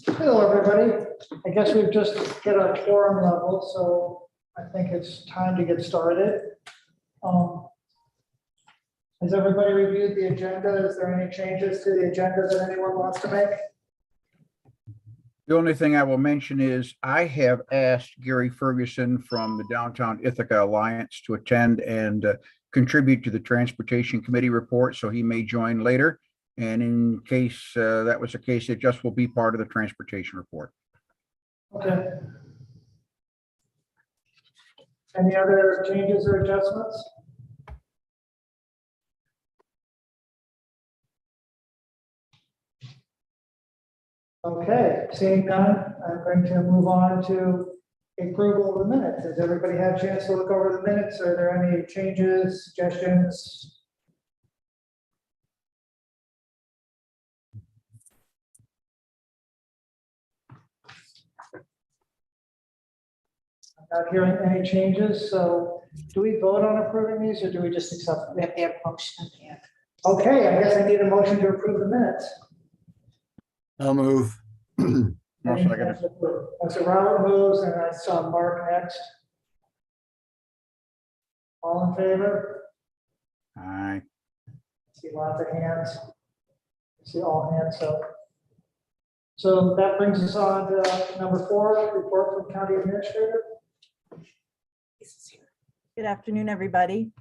Hello, everybody. I guess we've just hit our quorum level, so I think it's time to get started. Has everybody reviewed the agenda? Is there any changes to the agenda that anyone wants to make? The only thing I will mention is I have asked Gary Ferguson from the Downtown Ithaca Alliance to attend and contribute to the Transportation Committee report, so he may join later. And in case that was the case, it just will be part of the transportation report. Okay. Any other changes or adjustments? Okay, seeing none, I'm going to move on to approval of the minutes. Has everybody had a chance to look over the minutes? Are there any changes, suggestions? I'm not hearing any changes, so do we vote on approving these or do we just accept them? We have to have a motion at the end. Okay, I guess I need a motion to approve the minutes. I'll move. I'll second it. So Robert moves and I saw Mark next. All in favor? Aye. See lots of hands. See all hands, so that brings us on to number 4, report from county administrator. Good afternoon, everybody.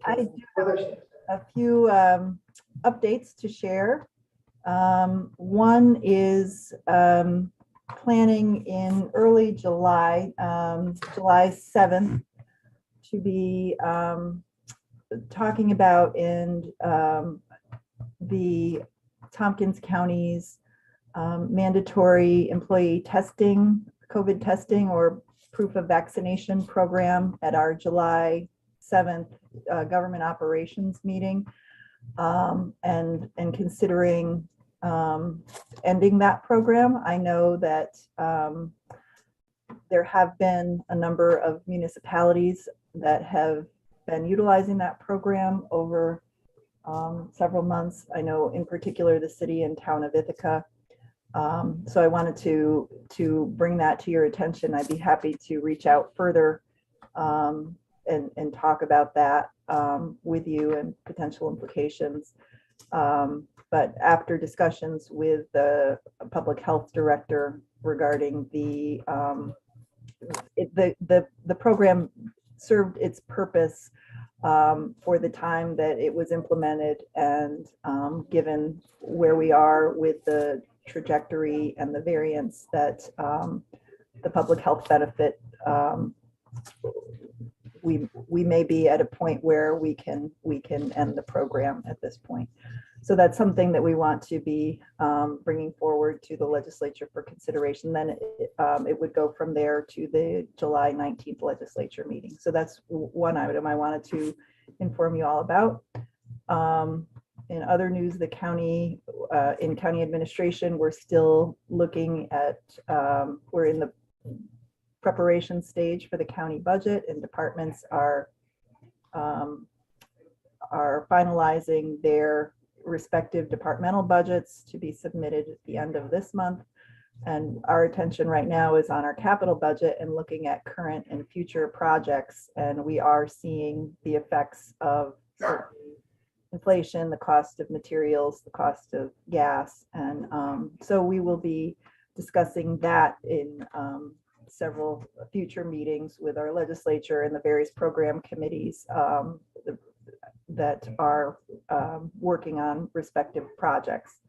I do have a few updates to share. One is planning in early July, July 7th, to be talking about in the Tompkins County's mandatory employee testing, COVID testing or proof of vaccination program at our July 7th government operations meeting, and considering ending that program. I know that there have been a number of municipalities that have been utilizing that program over several months. I know in particular the city and town of Ithaca. So I wanted to bring that to your attention. I'd be happy to reach out further and talk about that with you and potential implications. But after discussions with the public health director regarding the program served its purpose for the time that it was implemented, and given where we are with the trajectory and the variance that the public health benefit, we may be at a point where we can end the program at this point. So that's something that we want to be bringing forward to the legislature for consideration. Then it would go from there to the July 19th legislature meeting. So that's one item I wanted to inform you all about. In other news, the county, in county administration, we're still looking at, we're in the preparation stage for the county budget, and departments are finalizing their respective departmental budgets to be submitted at the end of this month. And our attention right now is on our capital budget and looking at current and future projects. And we are seeing the effects of inflation, the cost of materials, the cost of gas. And so we will be discussing that in several future meetings with our legislature and the various program committees that are working on respective projects.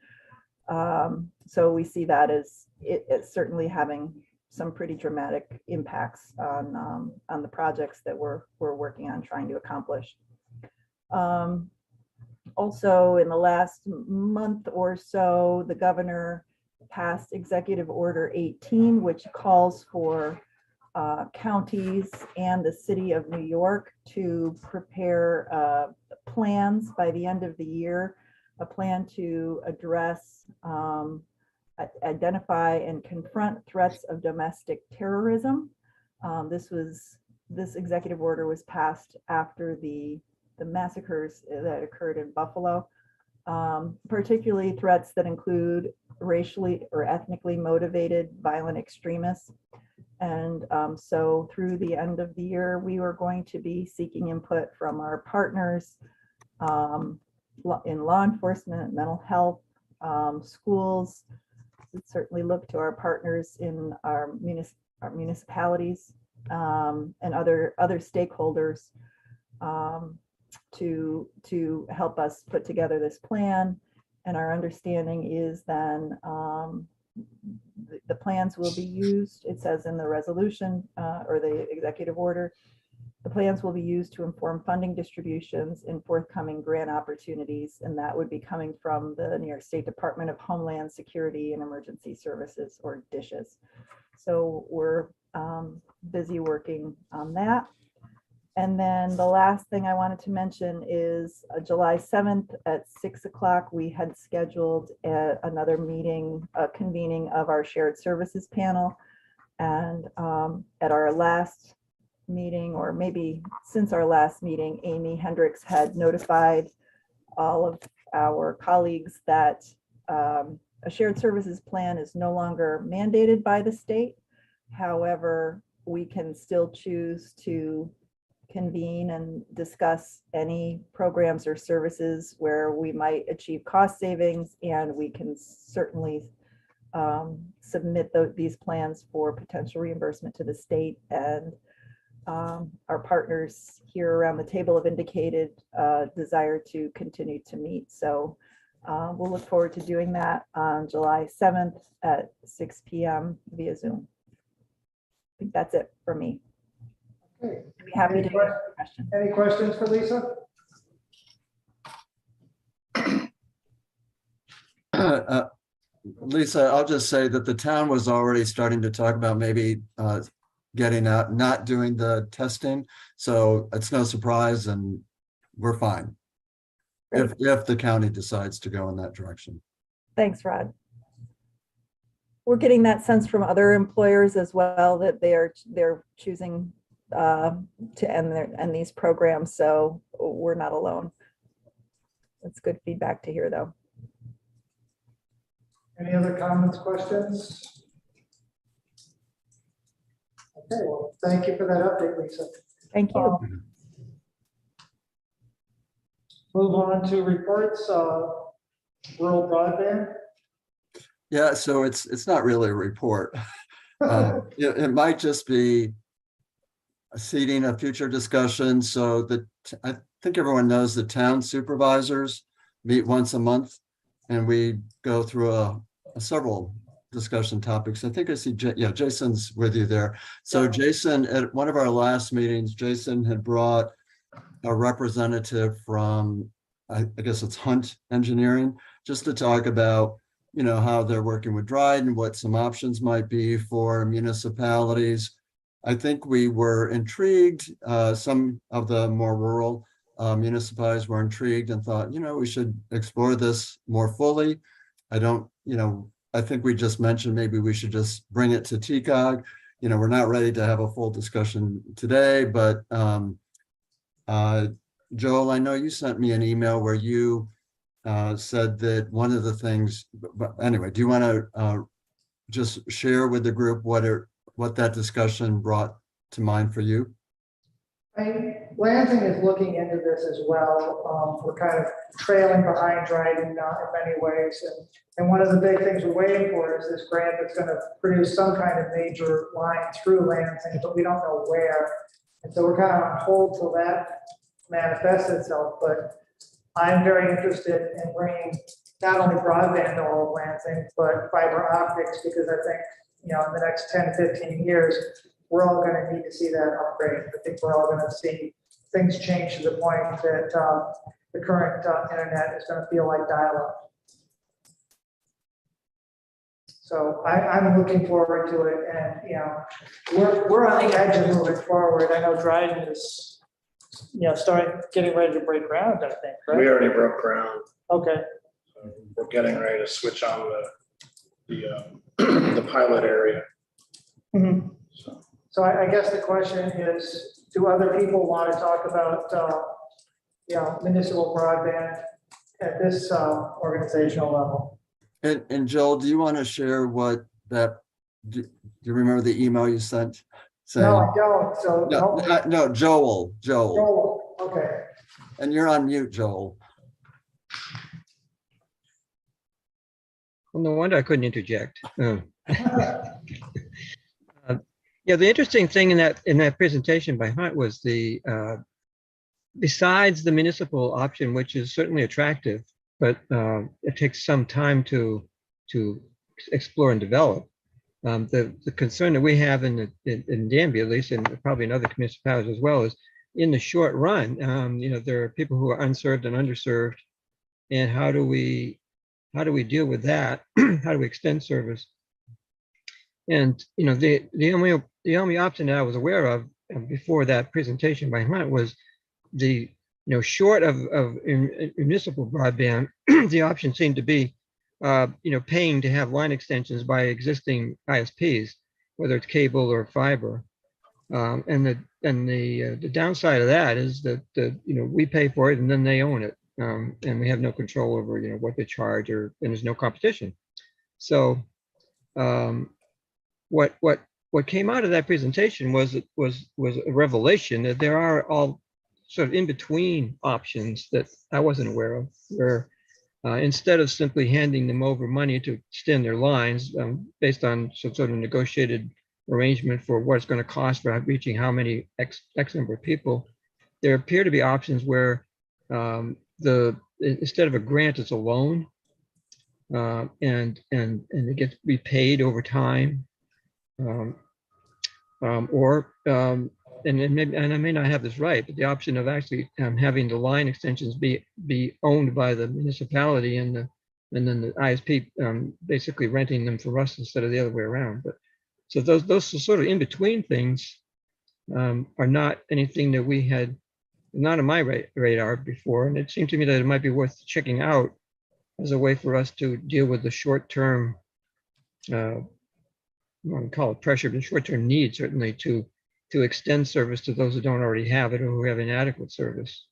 So we see that as it's certainly having some pretty dramatic impacts on the projects that we're working on trying to accomplish. Also, in the last month or so, the governor passed Executive Order 18, which calls for counties and the city of New York to prepare plans by the end of the year, a plan to address, identify and confront threats of domestic terrorism. This executive order was passed after the massacres that occurred in Buffalo. particularly threats that include racially or ethnically motivated violent extremists. And so through the end of the year, we were going to be seeking input from our partners in law enforcement, mental health, schools. We'd certainly look to our partners in our municipalities and other stakeholders to help us put together this plan. And our understanding is then the plans will be used, it says in the resolution or the executive order, the plans will be used to inform funding distributions in forthcoming grant opportunities, and that would be coming from the New York State Department of Homeland Security and Emergency Services, or DISHES. So we're busy working on that. And then the last thing I wanted to mention is July 7th at 6 o'clock, we had scheduled another meeting, a convening of our shared services panel. And at our last meeting, or maybe since our last meeting, Amy Hendricks had notified all of our colleagues that a shared services plan is no longer mandated by the state. However, we can still choose to convene and discuss any programs or services where we might achieve cost savings, and we can certainly submit these plans for potential reimbursement to the state. And our partners here around the table have indicated desire to continue to meet. So we'll look forward to doing that on July 7th at 6 p.m. via Zoom. I think that's it for me. Okay. I'd be happy to answer questions. Any questions for Lisa? Lisa, I'll just say that the town was already starting to talk about maybe getting out, not doing the testing. So it's no surprise, and we're fine if the county decides to go in that direction. Thanks, Rod. We're getting that sense from other employers as well, that they're choosing to end these programs. So we're not alone. That's good feedback to hear, though. Any other comments, questions? Okay, well, thank you for that update, Lisa. Thank you. Move on to reports, rural broadband. Yeah, so it's not really a report. It might just be seeding a future discussion. So I think everyone knows the town supervisors meet once a month, and we go through several discussion topics. I think I see, Jason's with you there. So Jason, at one of our last meetings, Jason had brought a representative from, I guess it's Hunt Engineering, just to talk about, how they're working with Dryden, what some options might be for municipalities. I think we were intrigued. Some of the more rural municipalities were intrigued and thought, we should explore this more fully. I think we just mentioned maybe we should just bring it to TCOG. We're not ready to have a full discussion today, but Joel, I know you sent me an email where you said that one of the things, but anyway, do you want to just share with the group what that discussion brought to mind for you? Lansing is looking into this as well. We're kind of trailing behind Dryden in many ways. And one of the big things we're waiting for is this grant that's going to produce some kind of major line through Lansing, but we don't know where. And so we're kind of on hold till that manifests itself. But I'm very interested in bringing not only broadband to all of Lansing, but fiber optics, because I think, in the next 10, 15 years, we're all going to need to see that upgrade. I think we're all going to see things change to the point that the current internet is going to feel like dial-up. So I'm looking forward to it, and we're on the edge of moving forward. I know Dryden is getting ready to break ground, I think, right? We already broke ground. Okay. So we're getting ready to switch on the pilot area. Mm-hmm. So I guess the question is, do other people want to talk about municipal broadband at this organizational level. And Joel, do you want to share what do you remember the email you sent? No, I Saying, don't, so. no, Joel. Joel, okay. And you're on mute, Joel. Well, no wonder I couldn't interject. Yeah, the interesting thing in that presentation by Hunt was the besides the municipal option, which is certainly attractive, but it takes some time to explore and develop. The concern that we have in Danby, at least, and probably in other municipalities as well, is in the short run, there are people who are unserved and underserved, and how do we deal with that? How do we extend service? And the only option that I was aware of before that presentation by Hunt was short of municipal broadband, the option seemed to be paying to have line extensions by existing ISPs, whether it's cable or fiber. And the downside of that is that we pay for it and then they own it, and we have no control over what they charge, and there's no competition. So what came out of that presentation was a revelation that there are all sort of in between options that I wasn't aware of, where instead of simply handing them over money to extend their lines based on some sort of negotiated arrangement for what it's going to cost for reaching how many X number of people, there appear to be options where instead of a grant, it's a loan, and it gets repaid over time, and I may not have this right, but the option of actually having the line extensions be owned by the municipality and then the ISP basically renting them for us instead of the other way around. But so those sort of in between things are not anything that we had not on my radar before, and it seemed to me that it might be worth checking out as a way for us to deal with the short-term, I won't call it pressure, but short-term need certainly to extend service to those who don't already have it or who have inadequate service.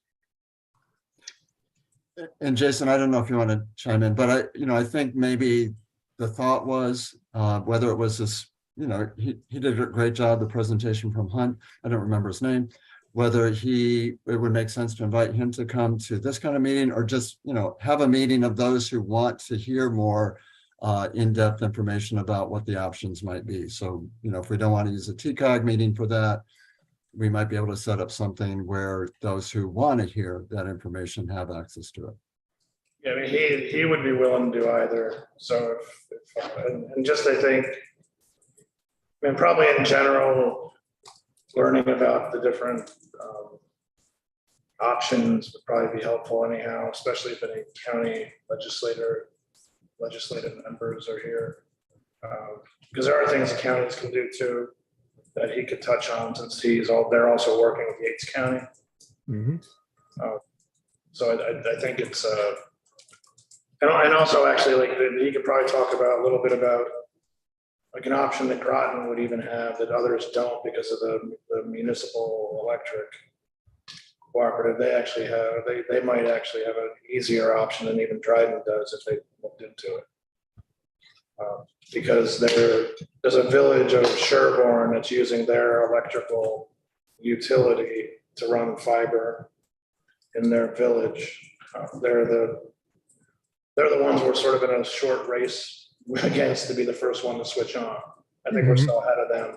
And Jason, I don't know if you want to chime in, but I think maybe the thought was whether it was this, he did a great job, the presentation from Hunt, I don't remember his name, whether it would make sense to invite him to come to this kind of meeting, or just, have a meeting of those who want to hear more in-depth information about what the options might be. So, if we don't want to use a TCOG meeting for that, we might be able to set up something where those who want to hear that information have access to it. Yeah, I mean, he would be willing to do either. So and just, I think, probably in general, learning about the different options would probably be helpful anyhow, especially if any county legislative members are here. Because there are things the counties can do too that he could touch on, since they're also working with Yates County. Mm-hmm. So I think it's and also actually he could probably talk about a little bit about like an option that Groton would even have that others don't because of the municipal electric cooperative. They might actually have an easier option than even Dryden does if they looked into it. Because there's a village of Sherborne that's using their electrical utility to run fiber in their village. They're the ones we're sort of in a short race against to be the first one to switch on. I think we're still ahead of them,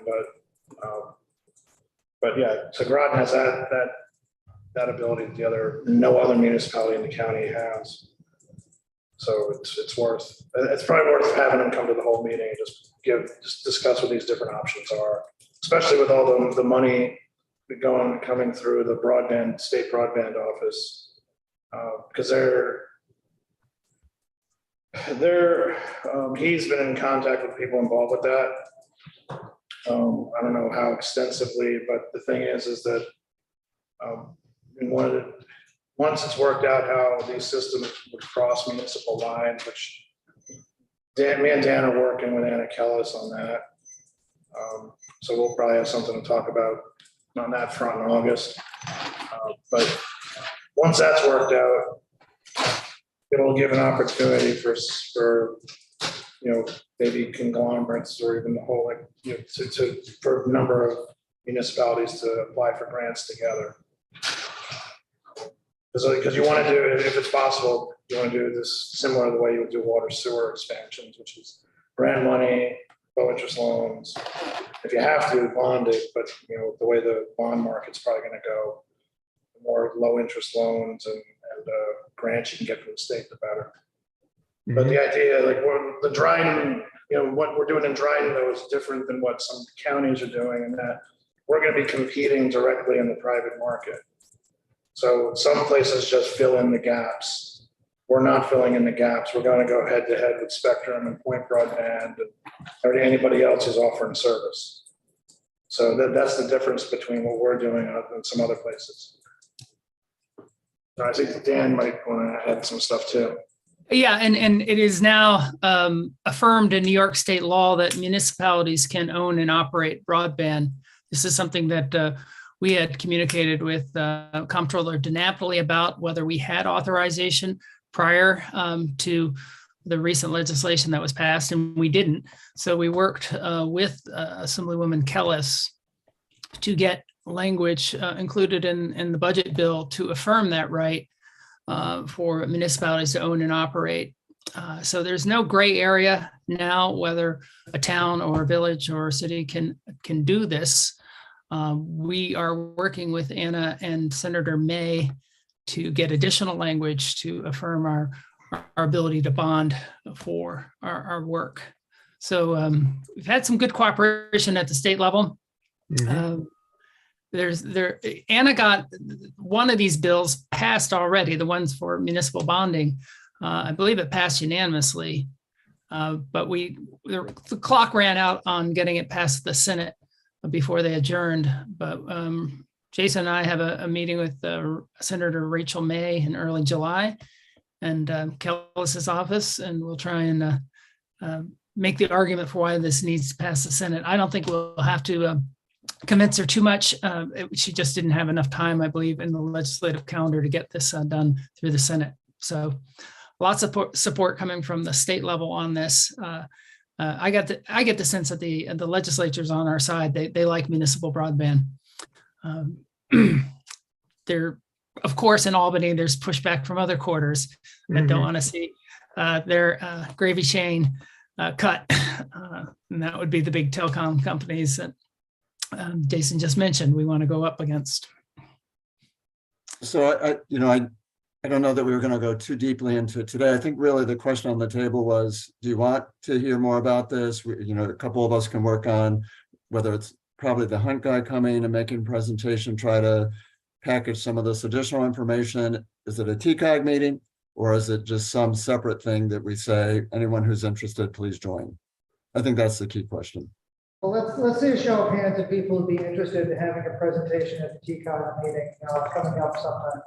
but yeah, so Groton has that ability that no other municipality in the county has. So it's probably worth having them come to the whole meeting and just discuss what these different options are, especially with all the money coming through the state broadband office, because he's been in contact with people involved with that. I don't know how extensively, but the thing is that once it's worked out how these systems would cross municipal lines, which me and Dan are working with Anna Kellis on that. So we'll probably have something to talk about on that front in August. But once that's worked out, it'll give an opportunity for, maybe conglomerates or even the whole, like, for a number of municipalities to apply for grants together. Because you want to do, if it's possible, you want to do this similar to the way you would do water sewer expansions, which is grant money, low interest loans. If you have to, bond it, but the way the bond market's probably going to go, the more low interest loans and grants you can get from the state, the better. But the idea, like the Dryden, what we're doing in Dryden though is different than what some counties are doing, in that we're going to be competing directly in the private market. So some places just fill in the gaps. We're not filling in the gaps. We're going to go head to head with Spectrum and Point Broadband and anybody else who's offering service. So that's the difference between what we're doing and some other places. I think Dan might want to add some stuff too. Yeah, and it is now affirmed in New York state law that municipalities can own and operate broadband. This is something that we had communicated with Comptroller DiNapoli about, whether we had authorization prior to the recent legislation that was passed, and we didn't. So we worked with Assemblywoman Kellis to get language included in the budget bill to affirm that right for municipalities to own and operate. So there's no gray area now whether a town or a village or a city can do this. We are working with Anna and Senator May to get additional language to affirm our ability to bond for our work. So we've had some good cooperation at the state level. Anna got one of these bills passed already, the ones for municipal bonding. I believe it passed unanimously, but the clock ran out on getting it past the Senate before they adjourned. But Jason and I have a meeting with Senator Rachel May in early July and Kellis's office, and we'll try and make the argument for why this needs to pass the Senate. I don't think we'll have to convince her too much. She just didn't have enough time, I believe, in the legislative calendar to get this done through the Senate. So lots of support coming from the state level on this. I get the sense that the legislature's on our side. They like municipal broadband. There, of course, in Albany, there's pushback from other quarters that don't want to see their gravy chain cut, and that would be the big telecom companies that Jason just mentioned we want to go up against. So I don't know that we were going to go too deeply into it today. I think really the question on the table was, do you want to hear more about this? A couple of us can work on whether it's probably the Hunt guy coming and making a presentation, try to package some of this additional information. Is it a TCOG meeting, or is it just some separate thing that we say, anyone who's interested, please join? I think that's the key question. Well, let's see a show of hands of people who'd be interested in having a presentation at the TCOG meeting coming up sometime.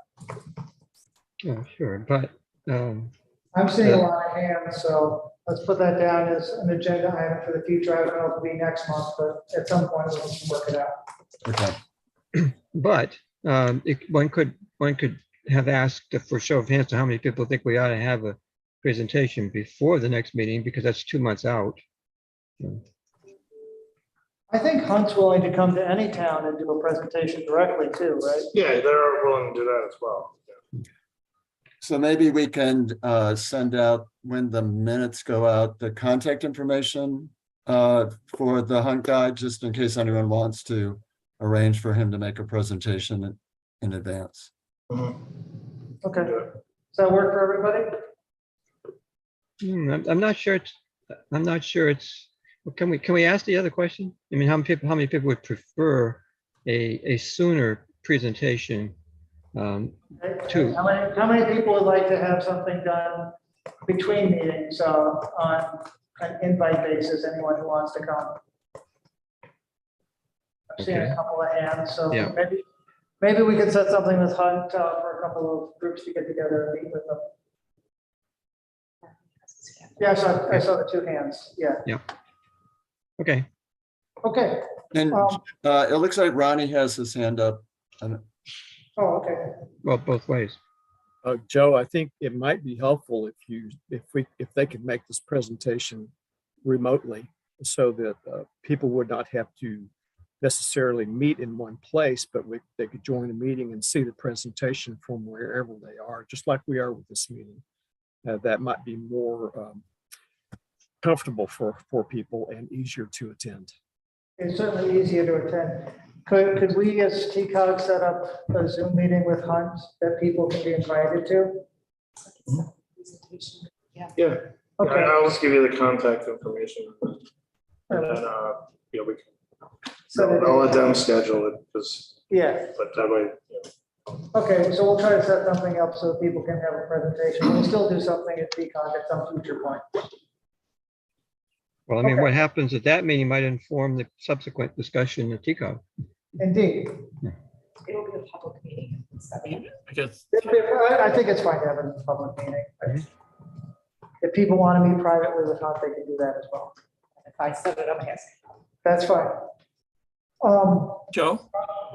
Yeah, sure, but I'm seeing a lot of hands, so let's put that down as an agenda item for the future. I don't know if it'll be next month, but at some point we'll work it out. Okay. but one could have asked for show of hands to how many people think we ought to have a presentation before the next meeting, because that's 2 months out. I think Hunt's willing to come to any town and do a presentation directly too, right? Yeah, they're willing to do that as well. So maybe we can send out, when the minutes go out, the contact information for the Hunt guide, just in case anyone wants to arrange for him to make a presentation in advance. Okay. Does that work for everybody? I'm not sure. It's. Can we ask the other question? I mean, how many people would prefer a sooner presentation? Two. How many people would like to have something done between meetings on an invite basis? Anyone who wants to come? I've seen a couple of hands, so Yeah. maybe we could set something with Hunt for a couple of groups to get together and meet with them. Yeah, I saw the 2 hands. Yeah. Okay. Okay. And it looks like Ronnie has his hand up. Oh, okay. Well, both ways. Joe, I think it might be helpful if they could make this presentation remotely so that people would not have to necessarily meet in one place, but they could join a meeting and see the presentation from wherever they are, just like we are with this meeting. That might be more comfortable for people and easier to attend. It's certainly easier to attend. Could we as TCOG set up a Zoom meeting with Hunt that people can be invited to? Yeah, Okay. I'll just give you the contact information. And then, we can, I'll let them schedule it, because, Yeah, but that way, okay, so we'll try to set something up so people can have a presentation. We'll still do something at TCOG at some future point. Well, I mean, Okay. what happens at that meeting might inform the subsequent discussion at TCOG. Indeed. It'll be a public meeting. I guess. I think it's fine to have a public meeting. If people want to meet privately with Hunt, they can do that as well. If I set it up, yes. That's fine. Joe,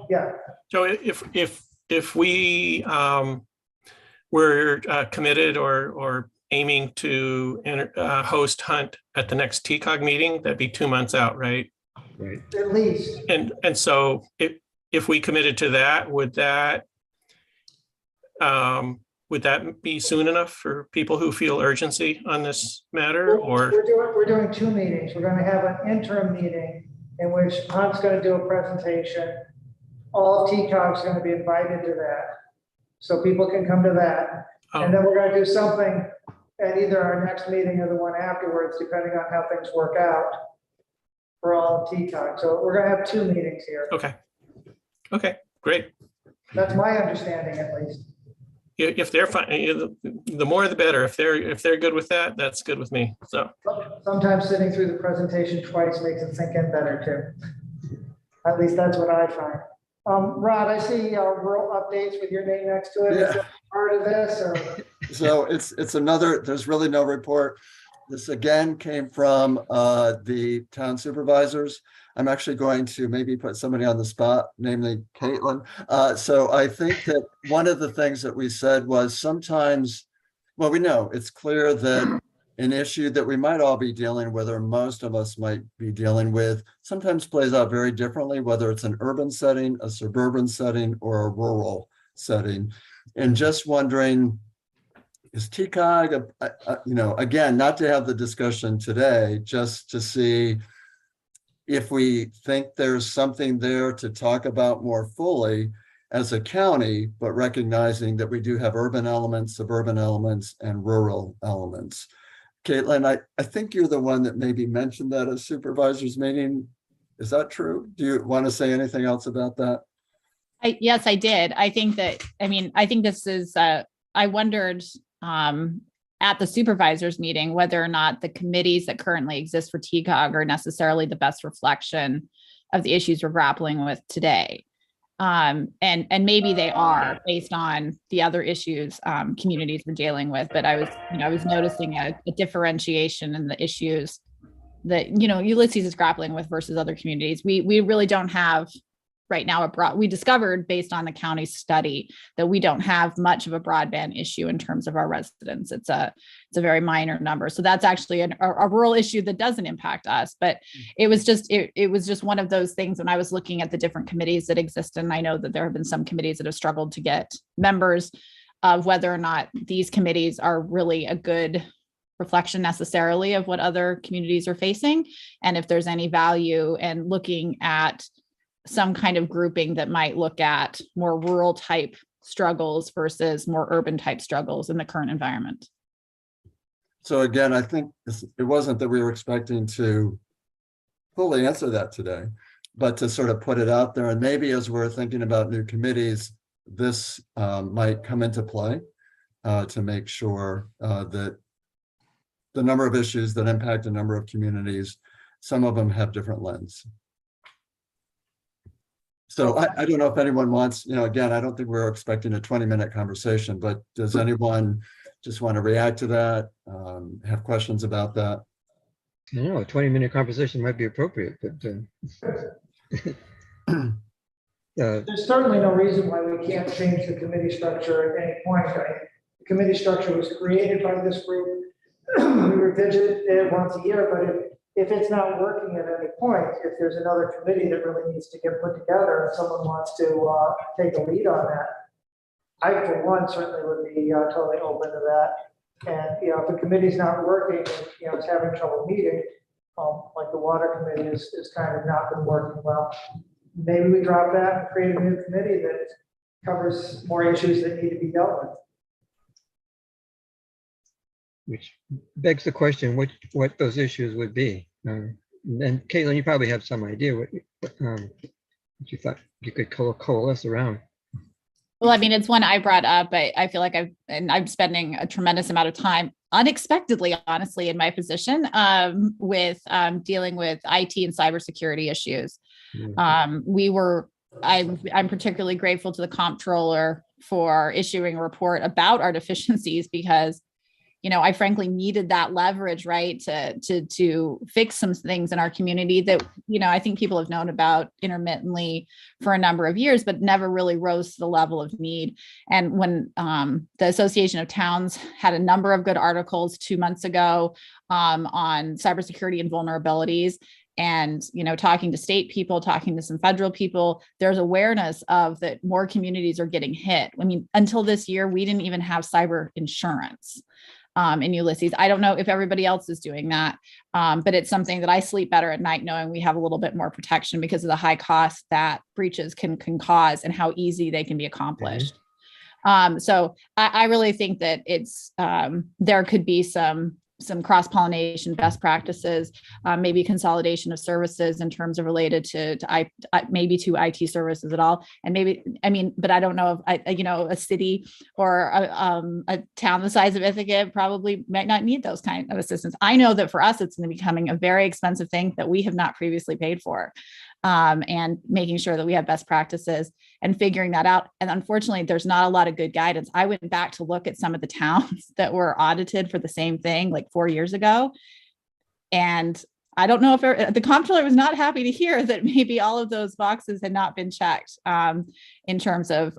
Yeah, Joe, if we were committed or aiming to host Hunt at the next TCOG meeting, that'd be 2 months out, right? Right. at least. And so if we committed to that, would that be soon enough for people who feel urgency on this matter, or? We're doing 2 meetings. We're going to have an interim meeting in which Hunt's going to do a presentation. All of TCOG is going to be invited to that, so people can come to that. And then we're going to do something at either our next meeting or the one afterwards, depending on how things work out for all of TCOG. So we're going to have 2 meetings here. Okay, great. That's my understanding, at least. If they're fine, the more the better. If they're good with that, that's good with me. So Sometimes sitting through the presentation twice makes it sink in better too. At least that's what I find. Rod, I see rural updates with your name next to it. Is that part of this, or? So it's another, there's really no report. This again came from the town supervisors. I'm actually going to maybe put somebody on the spot, namely Caitlin. So I think that one of the things that we said was sometimes, well, we know it's clear that an issue that we might all be dealing with, or most of us might be dealing with, sometimes plays out very differently, whether it's an urban setting, a suburban setting, or a rural setting. And just wondering, is TCOG, again, not to have the discussion today, just to see if we think there's something there to talk about more fully as a county, but recognizing that we do have urban elements, suburban elements, and rural elements. Caitlin, I think you're the one that maybe mentioned that at supervisors meeting. Is that true? Do you want to say anything else about that? Yes, I did. I think this is, I wondered at the supervisors meeting whether or not the committees that currently exist for TCOG are necessarily the best reflection of the issues we're grappling with today. And maybe they are based on the other issues communities are dealing with. But I was noticing a differentiation in the issues that, Ulysses is grappling with versus other communities. We really don't have right now we discovered based on the county study that we don't have much of a broadband issue in terms of our residents. It's a very minor number. So that's actually a rural issue that doesn't impact us. But it was just one of those things when I was looking at the different committees that exist. And I know that there have been some committees that have struggled to get members, of whether or not these committees are really a good reflection necessarily of what other communities are facing. And if there's any value in looking at some kind of grouping that might look at more rural type struggles versus more urban type struggles in the current environment. So again, I think it wasn't that we were expecting to fully answer that today, but to sort of put it out there. And maybe as we're thinking about new committees, this might come into play to make sure that the number of issues that impact a number of communities, some of them have different lens. So I don't know if anyone wants, again, I don't think we're expecting a 20-minute conversation, but does anyone just want to react to that? Have questions about that? I don't know, a 20-minute conversation might be appropriate, but There's certainly no reason why we can't change the committee structure at any point. committee structure was created by this group. We revisit it once a year, but if it's not working at any point, if there's another committee that really needs to get put together and someone wants to take a lead on that, I, for one, certainly would be totally open to that. And, you know, if the committee's not working, you know, it's having trouble meeting, like the water committee is kind of not been working well. Maybe we drop that and create a new committee that covers more issues that need to be dealt with. Which begs the question, what those issues would be. And Caitlin, you probably have some idea what you thought you could coalesce around. Well, I mean, it's one I brought up. I feel like I'm spending a tremendous amount of time unexpectedly, honestly, in my position with dealing with IT and cybersecurity issues. I'm particularly grateful to the comptroller for issuing a report about our deficiencies because, you know, I frankly needed that leverage, right, to fix some things in our community that, you know, I think people have known about intermittently for a number of years, but never really rose to the level of need. And when the Association of Towns had a number of good articles 2 months ago on cybersecurity and vulnerabilities, and, you know, talking to state people, talking to some federal people, there's awareness of that more communities are getting hit. I mean, until this year, we didn't even have cyber insurance in Ulysses. I don't know if everybody else is doing that, but it's something that I sleep better at night knowing we have a little bit more protection because of the high cost that breaches can cause and how easy they can be accomplished. So I really think that it's there could be some cross-pollination best practices, maybe consolidation of services in terms of related to maybe to IT services at all. And maybe, I mean, but I don't know if you know, a city or a town the size of Ithaca probably might not need those kind of assistance. I know that for us, it's becoming a very expensive thing that we have not previously paid for. And making sure that we have best practices and figuring that out. And unfortunately, there's not a lot of good guidance. I went back to look at some of the towns that were audited for the same thing like 4 years ago. And I don't know if the comptroller was not happy to hear that maybe all of those boxes had not been checked in terms of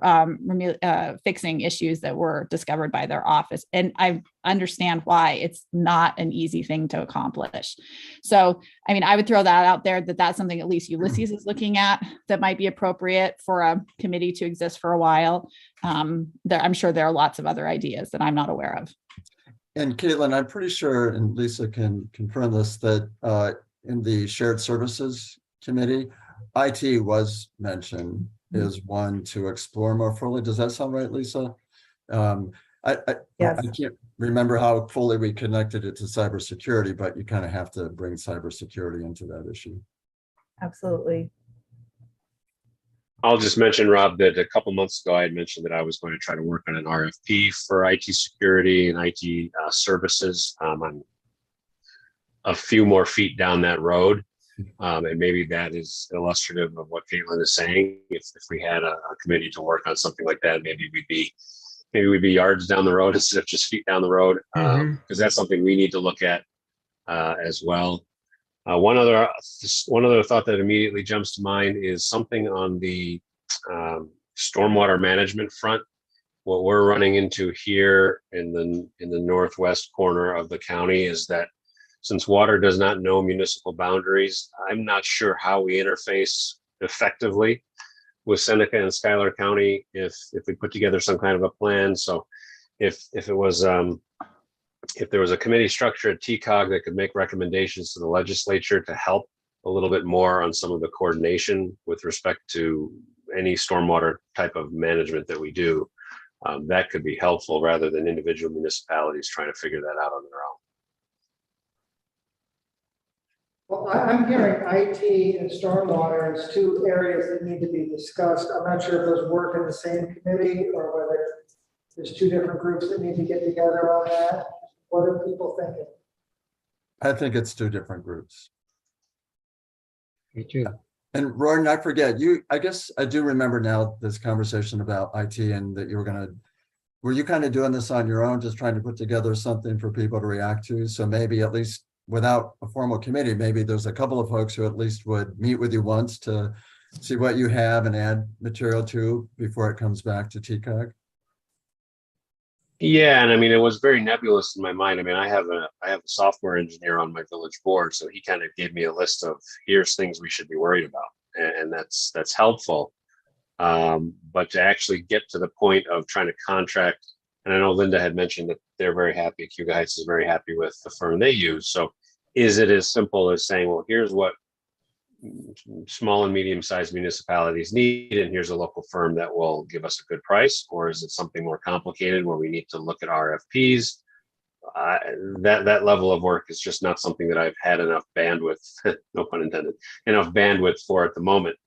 fixing issues that were discovered by their office. And I understand why it's not an easy thing to accomplish. So, I mean, I would throw that out there that's something at least Ulysses is looking at that might be appropriate for a committee to exist for a while. I'm sure there are lots of other ideas that I'm not aware of. And Caitlin, I'm pretty sure, and Lisa can confirm this, that in the Shared Services Committee, IT was mentioned as one to explore more fully. Does that sound right, Lisa? Yes. I can't remember how fully we connected it to cybersecurity, but you kind of have to bring cybersecurity into that issue. Absolutely. I'll just mention, Rob, that a couple months ago, I had mentioned that I was going to try to work on an RFP for IT security and IT services. I'm a few more feet down that road. And maybe that is illustrative of what Caitlin is saying. If we had a committee to work on something like that, maybe we'd be yards down the road instead of just feet down the road, because that's something we need to look at as well. One other thought that immediately jumps to mind is something on the stormwater management front. What we're running into here in the northwest corner of the county is that since water does not know municipal boundaries, I'm not sure how we interface effectively with Seneca and Schuyler County if we put together some kind of a plan. So if there was a committee structure at TCOG that could make recommendations to the legislature to help a little bit more on some of the coordination with respect to any stormwater type of management that we do, that could be helpful rather than individual municipalities trying to figure that out on their own. Well, I'm hearing IT and stormwater as two areas that need to be discussed. I'm not sure if those work in the same committee or whether there's two different groups that need to get together on that. What are people thinking? I think it's two different groups. Me too. And Roy, I forget, I guess I do remember now this conversation about IT and that were you kind of doing this on your own, just trying to put together something for people to react to? So maybe at least without a formal committee, maybe there's a couple of folks who at least would meet with you once to see what you have and add material to before it comes back to TCOG. Yeah, and I mean, it was very nebulous in my mind. I mean, I have a software engineer on my village board, so he kind of gave me a list of here's things we should be worried about, and that's helpful. But to actually get to the point of trying to contract, and I know Linda had mentioned that they're very happy, Q Guides is very happy with the firm they use. So is it as simple as saying, well, here's what small and medium-sized municipalities need, and here's a local firm that will give us a good price? Or is it something more complicated where we need to look at RFPs? That level of work is just not something that I've had enough bandwidth, no pun intended, enough bandwidth for at the moment.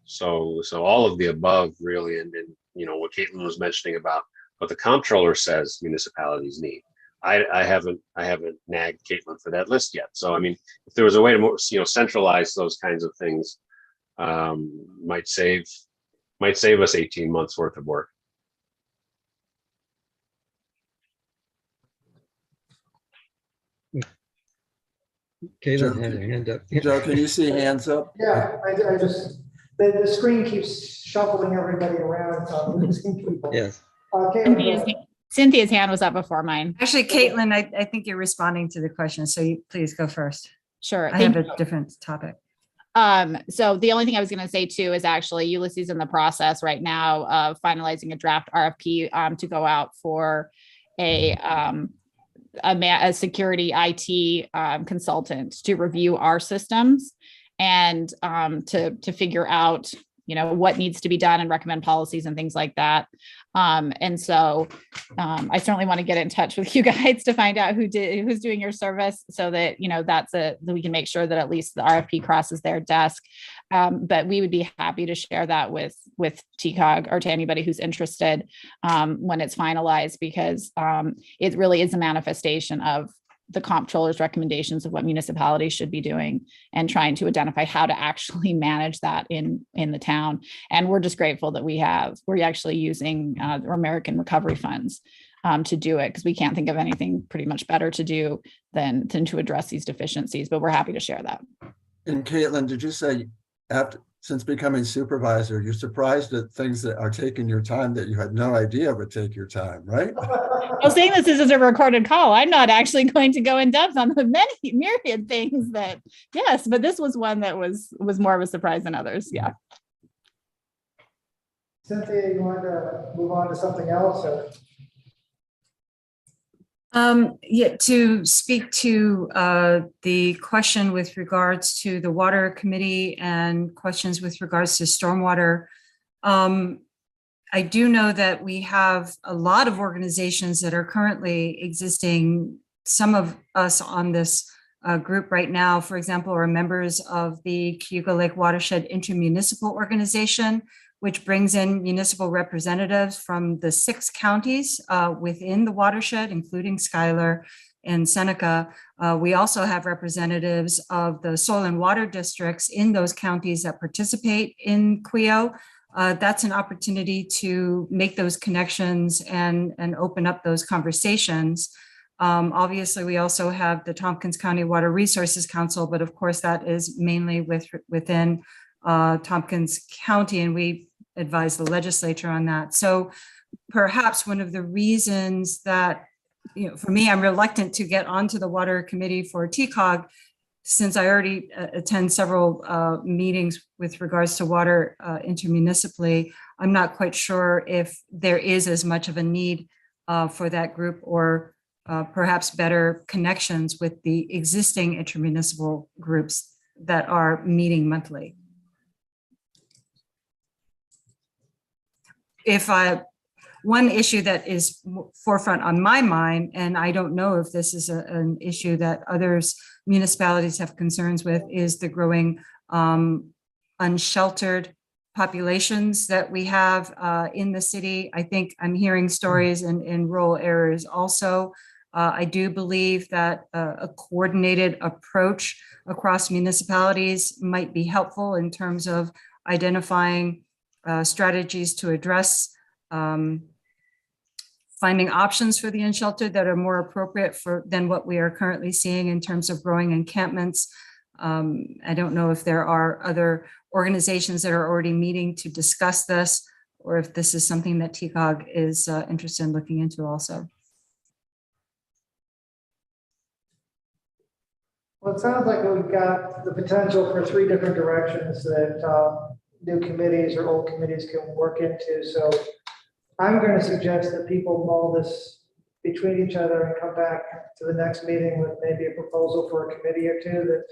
So all of the above really, and you know, what Caitlin was mentioning about what the comptroller says municipalities need. I haven't nagged Caitlin for that list yet. So I mean, if there was a way to more, you know, centralize those kinds of things, might save us 18 months worth of work. Caitlin had her hand up. Joe, can you see hands up? Yeah, I just, the screen keeps shuffling everybody around, so I'm losing people. Yes. Cynthia's hand was up before mine. Actually, Caitlin, I think you're responding to the question, so you please go first. Sure. I have a different topic. So the only thing I was going to say too is actually Ulysses in the process right now of finalizing a draft RFP to go out for a security IT consultant to review our systems and to figure out, you know, what needs to be done and recommend policies and things like that. And so I certainly want to get in touch with you guys to find out who's doing your service so that, you know, that we can make sure that at least the RFP crosses their desk. But we would be happy to share that with TCOG or to anybody who's interested when it's finalized, because it really is a manifestation of the comptroller's recommendations of what municipalities should be doing and trying to identify how to actually manage that in the town. And we're just grateful that we're actually using the American Recovery Funds to do it, because we can't think of anything pretty much better to do than to address these deficiencies, but we're happy to share that. And Caitlin, did you say since becoming supervisor, you're surprised at things that are taking your time that you had no idea would take your time, right? Well, saying this is a recorded call, I'm not actually going to go in depth on the many myriad things that, yes, but this was one that was more of a surprise than others. Yeah. Cynthia, you want to move on to something else? Or? Yeah, to speak to the question with regards to the water committee and questions with regards to stormwater. I do know that we have a lot of organizations that are currently existing. Some of us on this group right now, for example, are members of the Cayuga Lake Watershed Intermunicipal Organization, which brings in municipal representatives from the 6 counties within the watershed, including Schuyler and Seneca. We also have representatives of the soil and water districts in those counties that participate in CWEO. That's an opportunity to make those connections and open up those conversations. Obviously, we also have the Tompkins County Water Resources Council, but of course that is mainly within Tompkins County, and we advise the legislature on that. So perhaps one of the reasons that, you know, for me, I'm reluctant to get onto the water committee for TCOG, since I already attend several meetings with regards to water intermunicipally. I'm not quite sure if there is as much of a need for that group, or perhaps better connections with the existing intermunicipal groups that are meeting monthly. One issue that is forefront on my mind, and I don't know if this is an issue that others municipalities have concerns with, is the growing unsheltered populations that we have in the city. I think I'm hearing stories in rural areas also. I do believe that a coordinated approach across municipalities might be helpful in terms of identifying strategies to address finding options for the unsheltered that are more appropriate than what we are currently seeing in terms of growing encampments. I don't know if there are other organizations that are already meeting to discuss this, or if this is something that TCOG is interested in looking into also. Well, it sounds like we've got the potential for 3 different directions that new committees or old committees can work into. So I'm going to suggest that people mull this between each other and come back to the next meeting with maybe a proposal for a committee or 2 that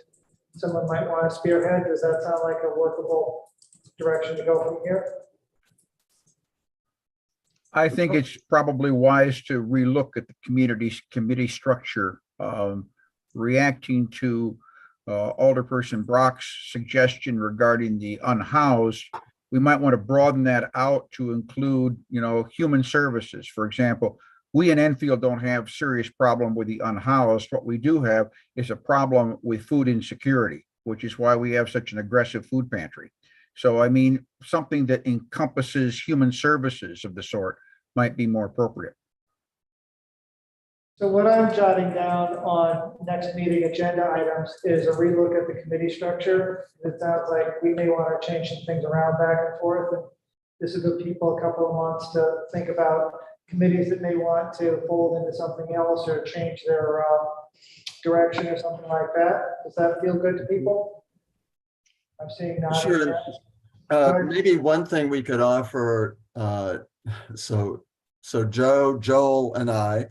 someone might want to spearhead. Does that sound like a workable direction to go from here? I think it's probably wise to relook at the committee structure, reacting to Alderperson Brock's suggestion regarding the unhoused. We might want to broaden that out to include, human services. For example, we in Enfield don't have serious problem with the unhoused. What we do have is a problem with food insecurity, which is why we have such an aggressive food pantry. So, I mean, something that encompasses human services of the sort might be more appropriate. So what I'm jotting down on next meeting agenda items is a relook at the committee structure. It sounds like we may want to change some things around back and forth. And this will give people a couple of months to think about committees that may want to fold into something else or change their direction or something like that. Does that feel good to people? I'm seeing nodding Sure. heads. Maybe one thing we could offer, so Joel and I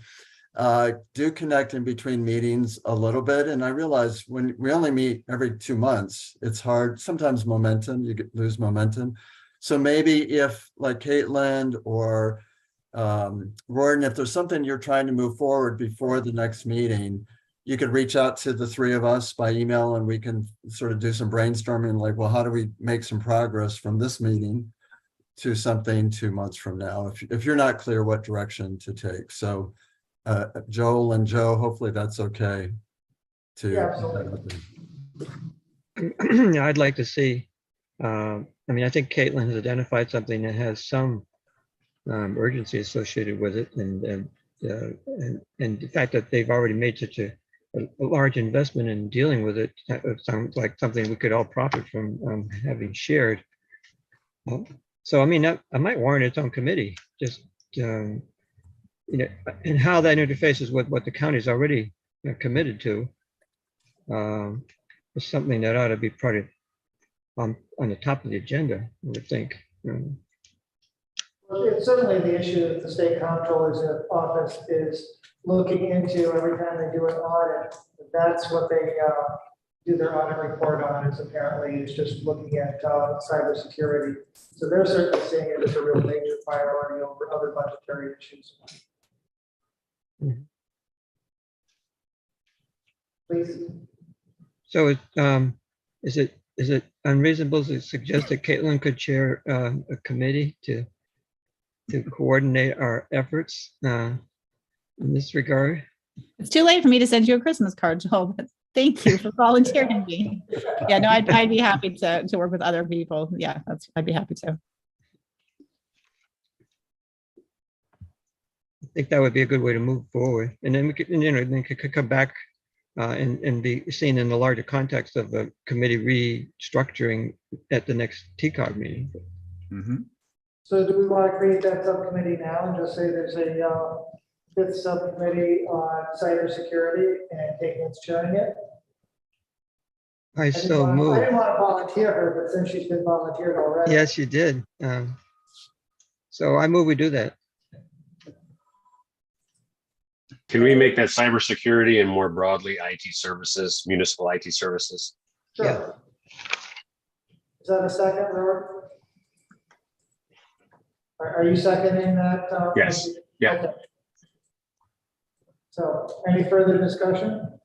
do connect in between meetings a little bit. And I realize when we only meet every 2 months, it's hard. Sometimes you lose momentum. So maybe if like Caitlin or Royden, if there's something you're trying to move forward before the next meeting, you could reach out to the 3 of us by email and we can sort of do some brainstorming, like, well, how do we make some progress from this meeting to something 2 months from now, if you're not clear what direction to take. So Joel and Joe, hopefully that's okay to. Yeah, absolutely. I'd like to see, I think Caitlin has identified something that has some urgency associated with it, and the fact that they've already made such a large investment in dealing with it, sounds like something we could all profit from having shared. So, that I might warrant its own committee, just, and how that interfaces with what the county's already committed to. Is something that ought to be part of on the top of the agenda, I would think. Well, it's certainly the issue that the state comptroller's office is looking into every time they do an audit. That's what they do their audit report on, is apparently is just looking at cybersecurity. So they're certainly seeing it as a real major priority over other budgetary issues. Please. So is it unreasonable to suggest that Caitlin could chair a committee to coordinate our efforts in this regard? It's too late for me to send you a Christmas card, Joel, but thank you for volunteering me. Yeah, no, I'd be happy to work with other people. Yeah, I'd be happy to. I think that would be a good way to move forward. And then we could, then could come back and be seen in the larger context of the committee restructuring at the next TCOG meeting. Mm-hmm. So do we want to create that subcommittee now and just say there's a 5th subcommittee on cybersecurity and Caitlin's chairing it? I so I moved. didn't want to volunteer her, but since she's been volunteered already. Yes, you did. So I move we do that. Can we make that cybersecurity and more broadly IT services, municipal IT services? Sure. Yeah. Is that a second, Robert? Are you seconding that? Yes. Yeah. Okay. So any further discussion?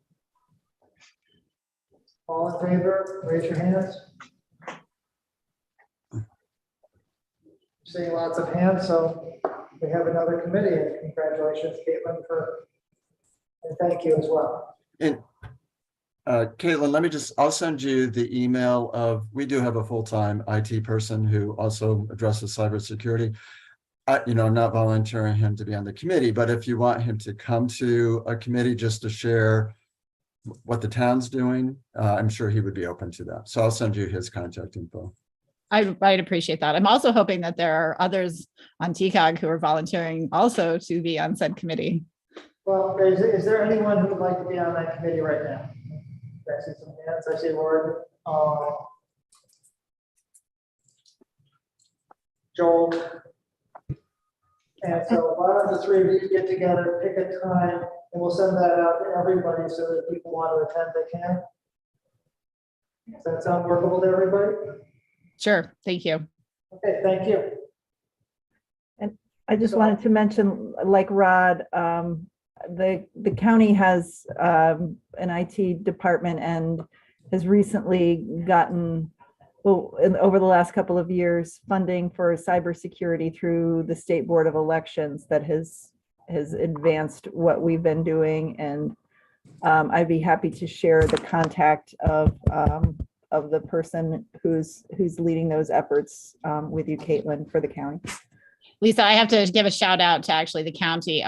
All in favor, raise your hands. Seeing lots of hands, so we have another committee, and congratulations, Caitlin, and thank you as well. And Caitlin, I'll send you the email of, we do have a full-time IT person who also addresses cybersecurity. I'm not volunteering him to be on the committee, but if you want him to come to a committee just to share what the town's doing, I'm sure he would be open to that. So I'll send you his contact info. I'd appreciate that. I'm also hoping that there are others on TCOG who are volunteering also to be on said committee. Well, is there anyone who would like to be on that committee right now? I see some hands. I see Lord, Joel. And so why don't the three of you get together, pick a time, and we'll send that out to everybody so that if people want to attend, they can. Does that sound workable to everybody? Sure. Thank you. Okay, thank you. And I just wanted to mention, like Rod, the county has an IT department and has recently gotten, well, over the last couple of years, funding for cybersecurity through the State Board of Elections that has advanced what we've been doing. And I'd be happy to share the contact of the person who's leading those efforts with you, Caitlin, for the county. Lisa, I have to give a shout out to actually the county.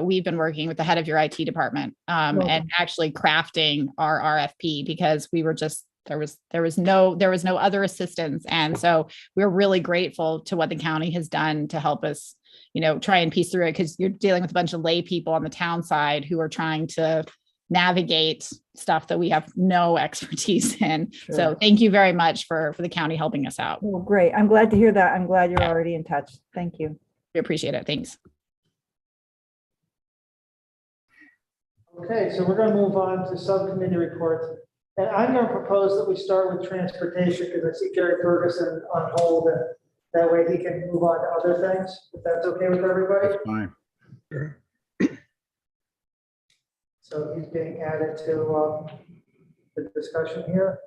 We've been working with the head of your IT department and actually crafting our RFP because we were just, there was no other assistance. And so we're really grateful to what the county has done to help us, try and piece through it, because you're dealing with a bunch of lay people on the town side who are trying to navigate stuff that we have no expertise in. Sure. So thank you very much for the county helping us out. Well, great. I'm glad to hear that. I'm glad you're already in touch. Thank you. We appreciate it. Thanks. Okay, so we're going to move on to subcommittee reports. And I'm going to propose that we start with transportation because I see Gary Ferguson on hold, and that way he can move on to other things, if that's okay with everybody. That's fine. Sure. So he's being added to the discussion here.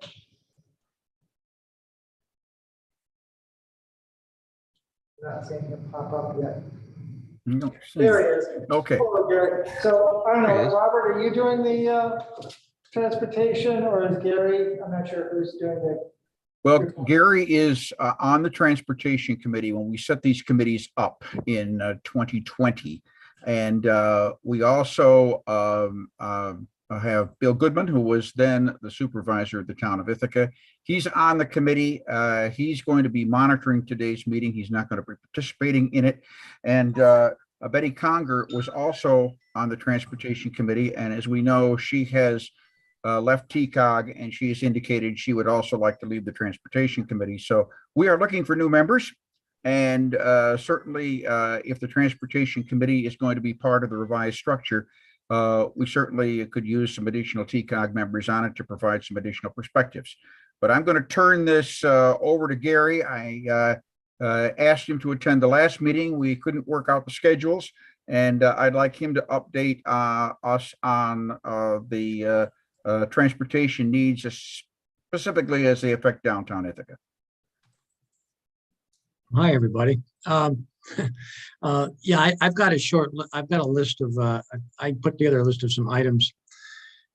Not seeing him pop up yet. No, There he is. okay. Hello, Gary. So I don't There he know, is. Robert, are you doing the transportation, or is Gary? I'm not sure who's doing it. Well, Gary is on the Transportation Committee when we set these committees up in 2020. And we also have Bill Goodman, who was then the supervisor of the town of Ithaca. He's on the committee. He's going to be monitoring today's meeting. He's not going to be participating in it. And Betty Conger was also on the Transportation Committee. And as we know, she has left TCOG, and she has indicated she would also like to leave the Transportation Committee. So we are looking for new members. And certainly, if the Transportation Committee is going to be part of the revised structure, we certainly could use some additional TCOG members on it to provide some additional perspectives. But I'm going to turn this over to Gary. I asked him to attend the last meeting. We couldn't work out the schedules, and I'd like him to update us on the transportation needs, specifically as they affect downtown Ithaca. Hi, everybody. Yeah, I've got a list of, I put together a list of some items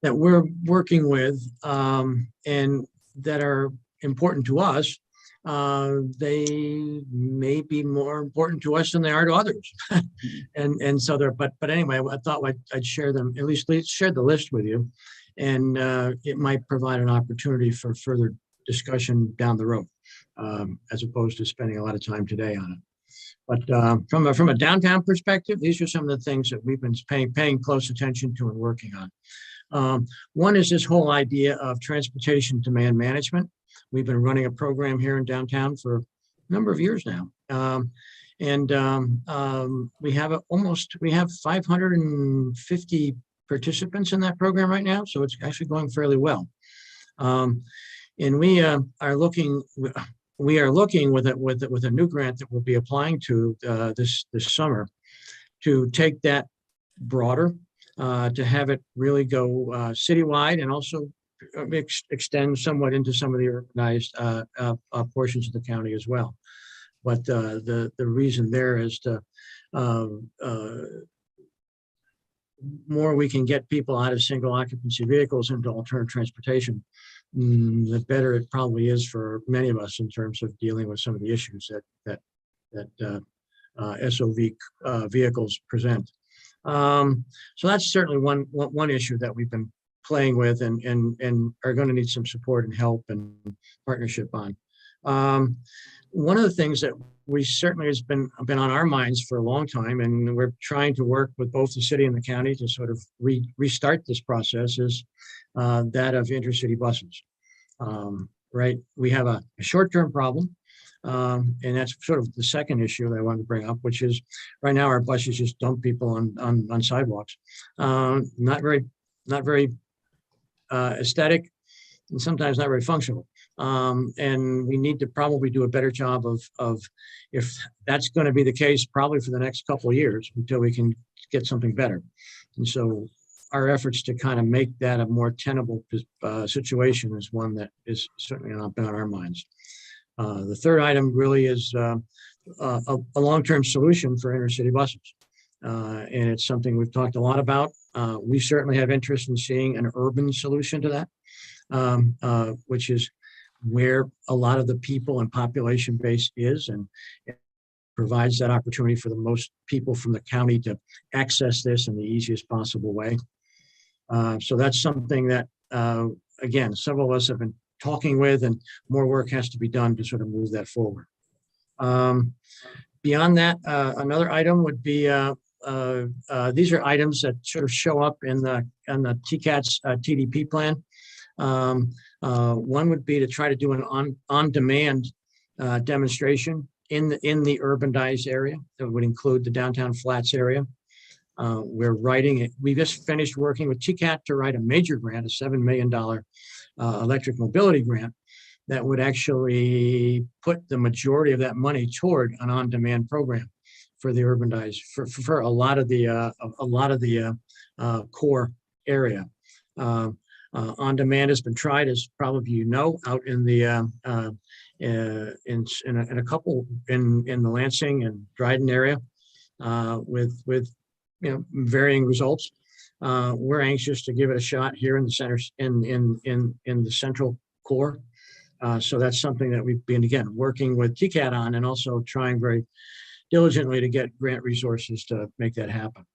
that we're working with and that are important to us. They may be more important to us than they are to others. and so but anyway, I thought I'd share them, at least share the list with you. And it might provide an opportunity for further discussion down the road, as opposed to spending a lot of time today on it. But from a downtown perspective, these are some of the things that we've been paying close attention to and working on. One is this whole idea of transportation demand management. We've been running a program here in downtown for a number of years now. We have 550 participants in that program right now, so it's actually going fairly well. And we are looking with a new grant that we'll be applying to this summer to take that broader, to have it really go citywide and also extend somewhat into some of the urbanized portions of the county as well. But the reason there is to more we can get people out of single occupancy vehicles into alternative transportation, the better it probably is for many of us in terms of dealing with some of the issues that SOV vehicles present. So that's certainly one issue that we've been playing with and are going to need some support and help and partnership on. One of the things that we certainly has been on our minds for a long time, and we're trying to work with both the city and the county to sort of restart this process, is that of intercity buses. Right, we have a short-term problem, and that's sort of the second issue that I wanted to bring up, which is right now our buses just dump people on sidewalks. Not very aesthetic, and sometimes not very functional. And we need to probably do a better job of if that's going to be the case, probably for the next couple of years until we can get something better. And so our efforts to kind of make that a more tenable situation is one that is certainly not been on our minds. The third item really is a long-term solution for intercity buses. And it's something we've talked a lot about. We certainly have interest in seeing an urban solution to that, which is where a lot of the people and population base is, and it provides that opportunity for the most people from the county to access this in the easiest possible way. So that's something that, again, several of us have been talking with, and more work has to be done to sort of move that forward. Beyond that, another item would be, these are items that sort of show up in the TCAT's TDP plan. One would be to try to do an on-demand demonstration in the urbanized area. That would include the downtown Flats area. We're writing it. We just finished working with TCAT to write a major grant, a $7 million electric mobility grant that would actually put the majority of that money toward an on-demand program for the urbanized, for a lot of the core area. On demand has been tried, as probably you know, out in the in a couple in the Lansing and Dryden area, with varying results. We're anxious to give it a shot here in the center, in the central core. So that's something that we've been, again, working with TCAT on, and also trying very diligently to get grant resources to make that happen.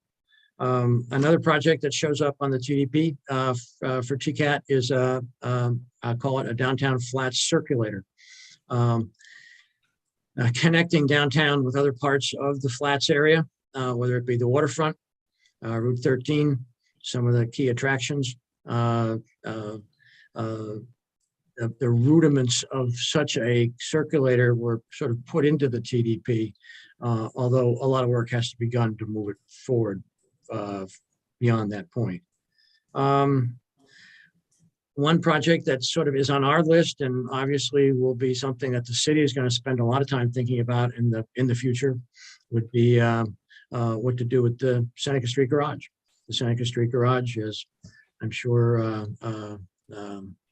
Another project that shows up on the TDP for TCAT is I call it a downtown Flats circulator. Connecting downtown with other parts of the Flats area, whether it be the waterfront, Route 13, some of the key attractions, the rudiments of such a circulator were sort of put into the TDP, although a lot of work has to be done to move it forward beyond that point. One project that sort of is on our list, and obviously will be something that the city is going to spend a lot of time thinking about in the future, would be what to do with the Seneca Street Garage. The Seneca Street Garage is, I'm sure,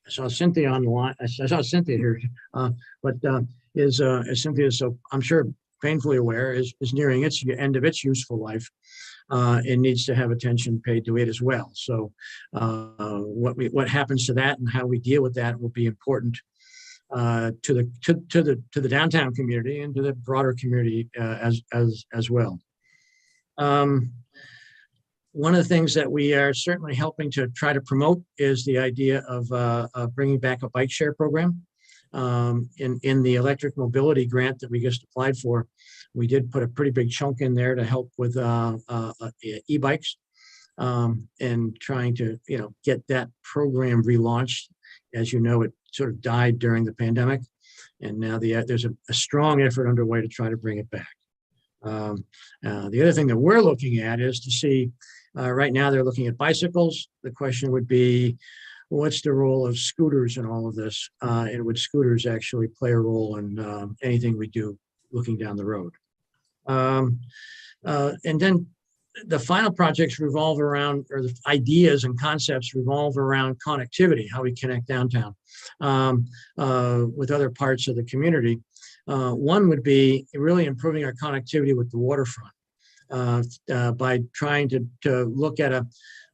I saw Cynthia on the line. I saw Cynthia here, but as Cynthia is, so I'm sure painfully aware, is nearing its end of its useful life. It needs to have attention paid to it as well. So what happens to that and how we deal with that will be important to the downtown community and to the broader community as well. One of the things that we are certainly helping to try to promote is the idea of bringing back a bike share program. In the electric mobility grant that we just applied for, we did put a pretty big chunk in there to help with e-bikes, and trying to get that program relaunched. As you know, it sort of died during the pandemic, and now there's a strong effort underway to try to bring it back. The other thing that we're looking at is to see, right now they're looking at bicycles. The question would be, what's the role of scooters in all of this? And would scooters actually play a role in anything we do looking down the road? And then the final projects revolve around, or the ideas and concepts revolve around connectivity, how we connect downtown with other parts of the community. One would be really improving our connectivity with the waterfront by trying to look at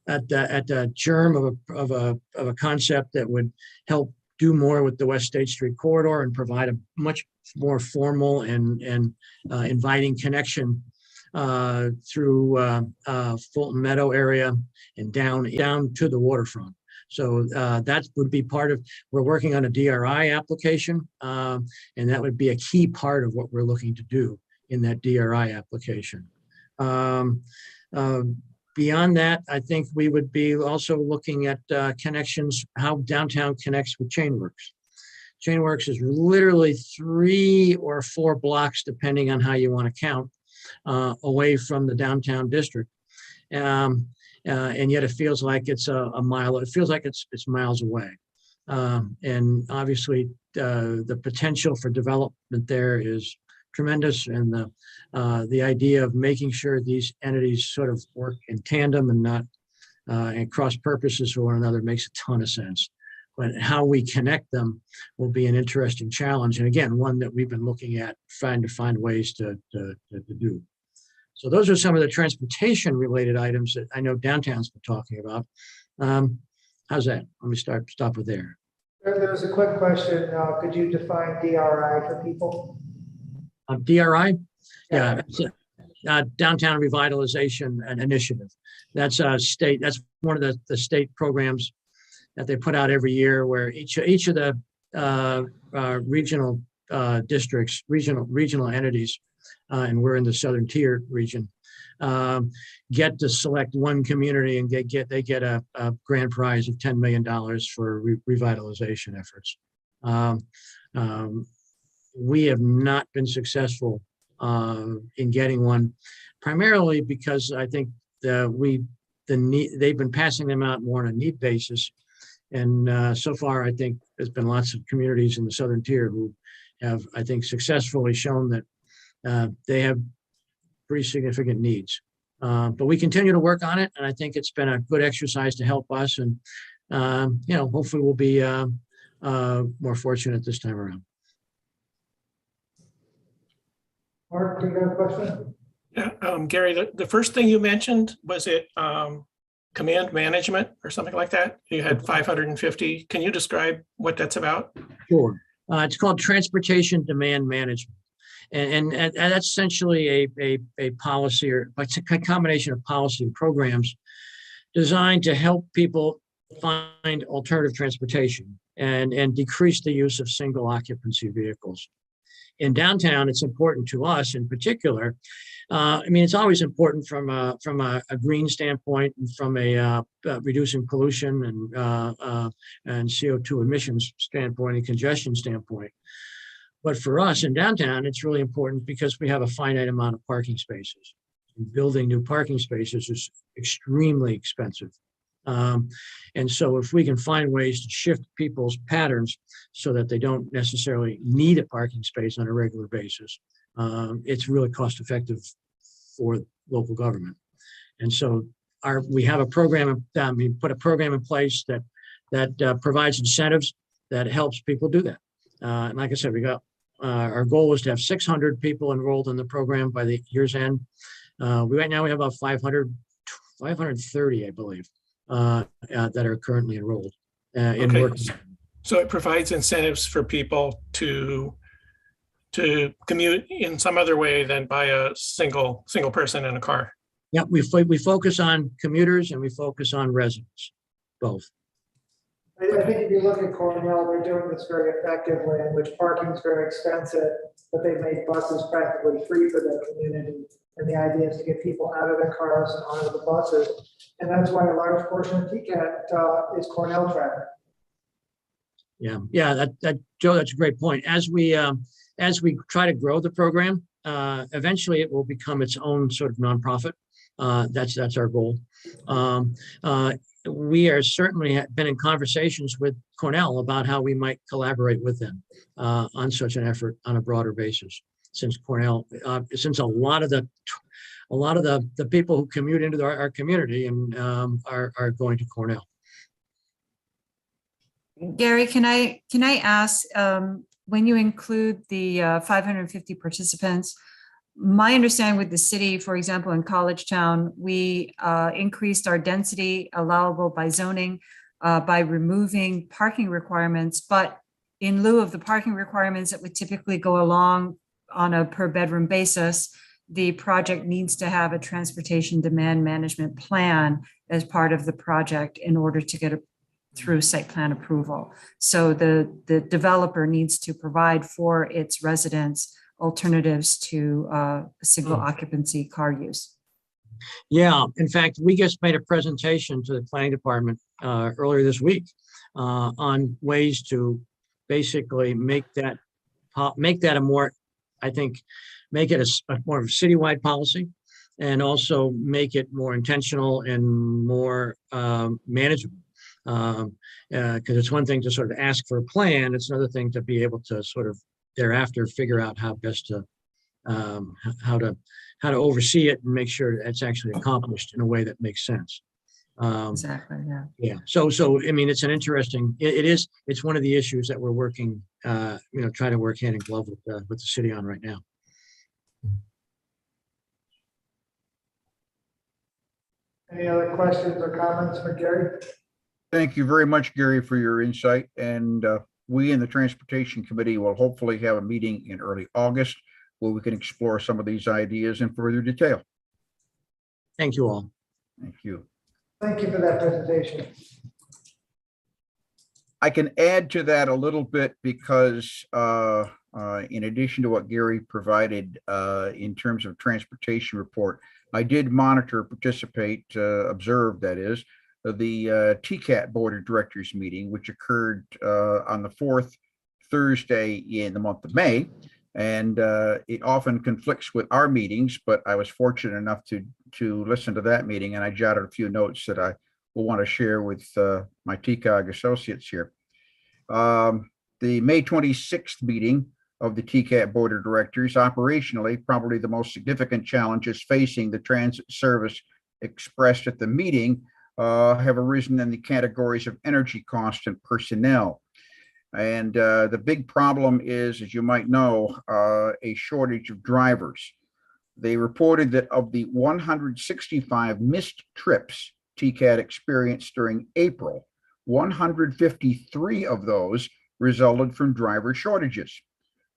the germ of a concept that would help do more with the West State Street corridor and provide a much more formal and inviting connection through Fulton Meadow area and down to the waterfront. So that would be part of, we're working on a DRI application, and that would be a key part of what we're looking to do in that DRI application. Beyond that, I think we would be also looking at connections, how downtown connects with Chainworks. Chainworks is literally 3 or 4 blocks, depending on how you want to count, away from the downtown district. And yet it feels like it's a mile, it feels like it's miles away. And obviously the potential for development there is tremendous. And the idea of making sure these entities sort of work in tandem and not and cross purposes for one another makes a ton of sense. But how we connect them will be an interesting challenge. And again, one that we've been looking at, trying to find ways to do. So those are some of the transportation related items that I know downtown's been talking about. How's that? Let me stop with there. There's a quick question. Could you define DRI for people? DRI? Yeah. Downtown Revitalization Initiative. That's a state, that's one of the state programs that they put out every year, where each of the regional districts, regional entities, and we're in the southern tier region, get to select one community, and they get a grand prize of $10 million for revitalization efforts. We have not been successful in getting one, primarily because I think they've been passing them out more on a need basis. And so far, I think there's been lots of communities in the southern tier who have, I think, successfully shown that they have pretty significant needs. But we continue to work on it, and I think it's been a good exercise to help us. And hopefully we'll be more fortunate this time around. Mark, do you have a question? Yeah, Gary, the first thing you mentioned, was it command management or something like that? You had 550. Can you describe what that's about? Sure. It's called transportation demand management. And that's essentially a policy, or it's a combination of policy and programs designed to help people find alternative transportation and decrease the use of single occupancy vehicles. In downtown, it's important to us in particular. It's always important from a green standpoint, and from a reducing pollution and CO2 emissions standpoint and congestion standpoint. But for us in downtown, it's really important because we have a finite amount of parking spaces. And building new parking spaces is extremely expensive. And so if we can find ways to shift people's patterns so that they don't necessarily need a parking space on a regular basis, it's really cost effective for local government. And so we have a program, we put a program in place that provides incentives that helps people do that. And like I said, we got our goal is to have 600 people enrolled in the program by the year's end. Right now we have about 530, I believe, that are currently enrolled in work. So it provides incentives for people to commute in some other way than by a single person in a car. Yeah, we focus on commuters and we focus on residents, both. I think if you look at Cornell, they're doing this very effectively, in which parking is very expensive, but they've made buses practically free for their community. And the idea is to get people out of their cars and onto the buses. And that's why a large portion of TCAT is Cornell traffic. Yeah, Joe, that's a great point. As we try to grow the program, eventually it will become its own sort of nonprofit. That's our goal. We are certainly been in conversations with Cornell about how we might collaborate with them on such an effort on a broader basis. Since Cornell, since a lot of the people who commute into our community and are going to Cornell. Gary, can I ask, when you include the 550 participants, my understanding with the city, for example, in College Town, we increased our density allowable by zoning by removing parking requirements, but in lieu of the parking requirements that would typically go along on a per bedroom basis, the project needs to have a transportation demand management plan as part of the project in order to get through site plan approval. So the developer needs to provide for its residents alternatives to single occupancy car use. Yeah, in fact, we just made a presentation to the planning department earlier this week on ways to basically make that a more, I think, make it a more of a citywide policy, and also make it more intentional and more manageable. Because it's one thing to sort of ask for a plan, it's another thing to be able to sort of thereafter figure out how best to how to oversee it and make sure it's actually accomplished in a way that makes sense. Exactly, yeah. Yeah, so I mean, it's an interesting, it's one of the issues that we're working, try to work hand in glove with the city on right now. Any other questions or comments for Gary? Thank you very much, Gary, for your insight. And we in the Transportation Committee will hopefully have a meeting in early August where we can explore some of these ideas in further detail. Thank you all. Thank you. Thank you for that presentation. I can add to that a little bit because in addition to what Gary provided in terms of transportation report, I did monitor, participate, observe, that is, the TCAT Board of Directors meeting, which occurred on the fourth Thursday in the month of May. And it often conflicts with our meetings, but I was fortunate enough to listen to that meeting, and I jotted a few notes that I will want to share with my TCOG associates here. The May 26th meeting of the TCAT Board of Directors, operationally, probably the most significant challenges facing the transit service expressed at the meeting have arisen in the categories of energy cost and personnel. And the big problem is, as you might know, a shortage of drivers. They reported that of the 165 missed trips TCAT experienced during April, 153 of those resulted from driver shortages.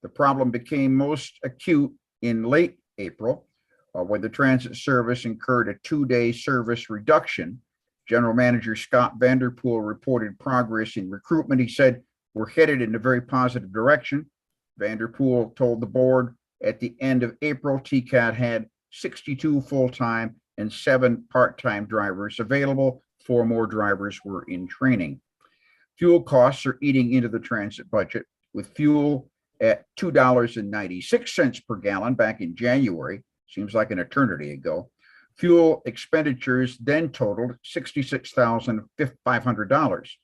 The problem became most acute in late April, when the transit service incurred a 2-day service reduction. General Manager Scott Vanderpool reported progress in recruitment. He said, "We're headed in a very positive direction." Vanderpool told the board at the end of April, TCAT had 62 full-time and 7 part-time drivers available. 4 more drivers were in training. Fuel costs are eating into the transit budget, with fuel at $2.96 per gallon back in January. Seems like an eternity ago. Fuel expenditures then totaled $66,500.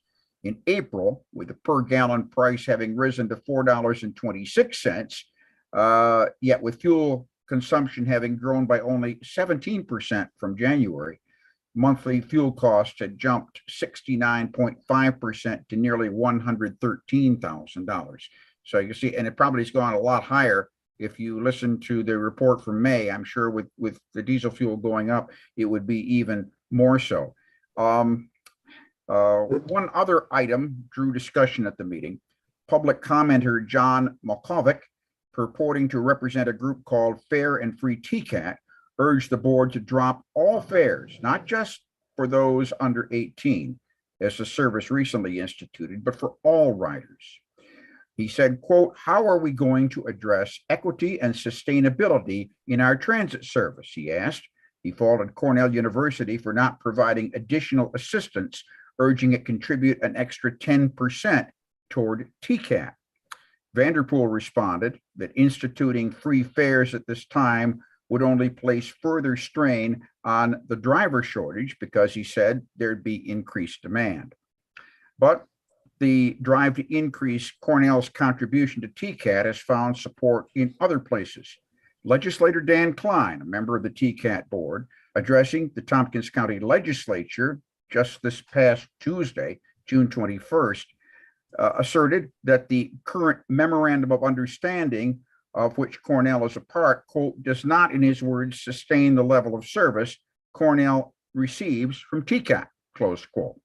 In April, with the per gallon price having risen to $4.26, yet with fuel consumption having grown by only 17% from January, monthly fuel costs had jumped 69.5% to nearly $113,000. So you see, and it probably has gone a lot higher. If you listen to the report from May, I'm sure with the diesel fuel going up, it would be even more so. One other item drew discussion at the meeting. Public commenter John Malkovic, purporting to represent a group called Fair and Free TCAT, urged the board to drop all fares, not just for those under 18, as the service recently instituted, but for all riders. He said, quote, "How are we going to address equity and sustainability in our transit service?" he asked. He faulted Cornell University for not providing additional assistance, urging it contribute an extra 10% toward TCAT. Vanderpool responded that instituting free fares at this time would only place further strain on the driver shortage because he said there'd be increased demand. But the drive to increase Cornell's contribution to TCAT has found support in other places. Legislator Dan Klein, a member of the TCAT board, addressing the Tompkins County Legislature just this past Tuesday, June 21st, asserted that the current memorandum of understanding of which Cornell is a part, quote, "does not, in his words, sustain the level of service Cornell receives from TCAT," close quote.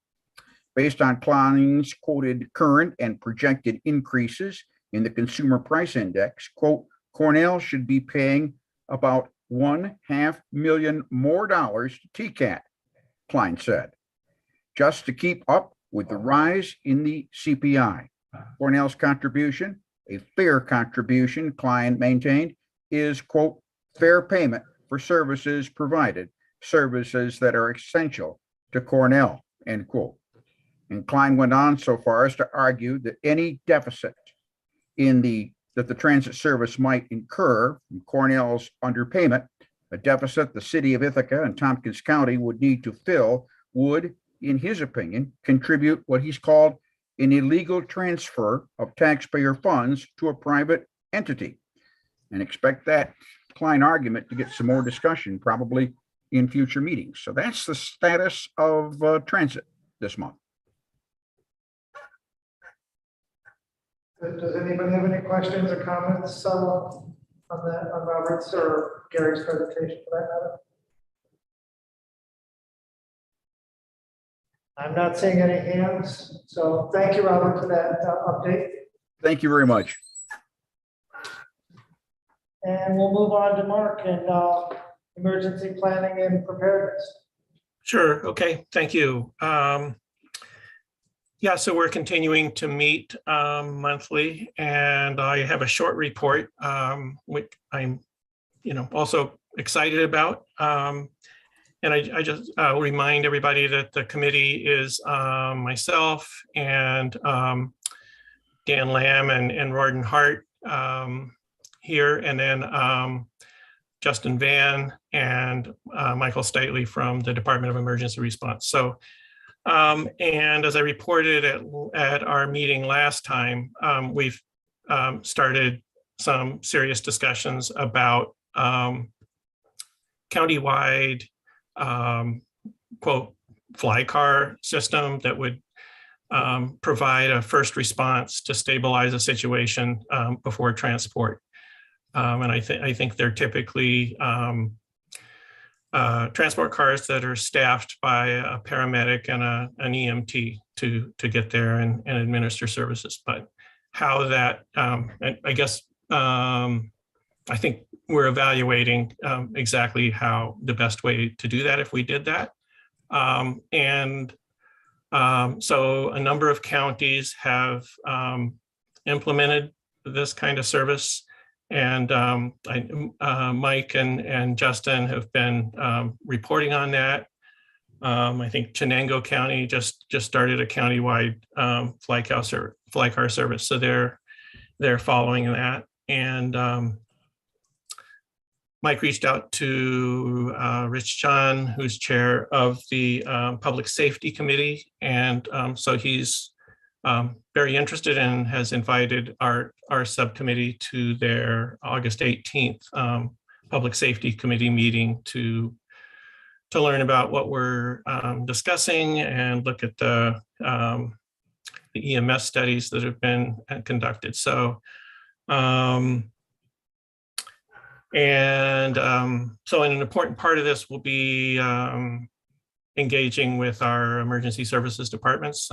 Based on Klein's quoted current and projected increases in the consumer price index, quote, "Cornell should be paying about $500,000 more to TCAT," Klein said. Just to keep up With the rise in the CPI, Cornell's contribution, a fair contribution, Klein maintained, is, quote, fair payment for services provided, services that are essential to Cornell, end quote. And Klein went on so far as to argue that any deficit that the transit service might incur from Cornell's underpayment, a deficit the city of Ithaca and Tompkins County would need to fill, would, in his opinion, contribute what he's called an illegal transfer of taxpayer funds to a private entity. And expect that Klein argument to get some more discussion probably in future meetings. So that's the status of transit this month. Does anybody have any questions or comments on Robert's or Gary's presentation for that matter? I'm not seeing any hands, so thank you, Robert, for that update. Thank you very much. And we'll move on to Mark and emergency planning and preparedness. Sure. Okay. Thank you. Yeah, so we're continuing to meet monthly, and I have a short report, which I'm, also excited about. And I just remind everybody that the committee is myself and Dan Lamb and Rorden Hart here, and then Justin Van and Michael Stately from the Department of Emergency Response. So, and as I reported at our meeting last time, we've started some serious discussions about countywide quote fly car system that would provide a first response to stabilize a situation before transport. And I think they're typically transport cars that are staffed by a paramedic and an EMT to get there and administer services. But how that, I guess, I think we're evaluating exactly how the best way to do that if we did that. So a number of counties have implemented this kind of service. And Mike and Justin have been reporting on that. I think Chenango County just started a countywide fly car service, so they're following that. And Mike reached out to Rich John, who's chair of the Public Safety Committee, and so he's very interested and has invited our subcommittee to their August 18th Public Safety Committee meeting to learn about what we're discussing and look at the EMS studies that have been conducted. So, so an important part of this will be engaging with our emergency services departments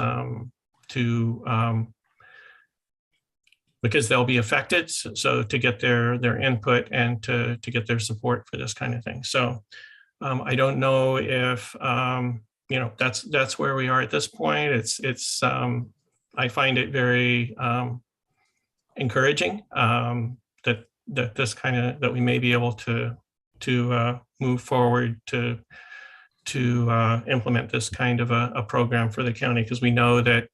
because they'll be affected. So to get their input and to get their support for this kind of thing. So I don't know if, that's where we are at this point. It's I find it very encouraging that we may be able to move forward to implement this kind of a program for the county, because we know that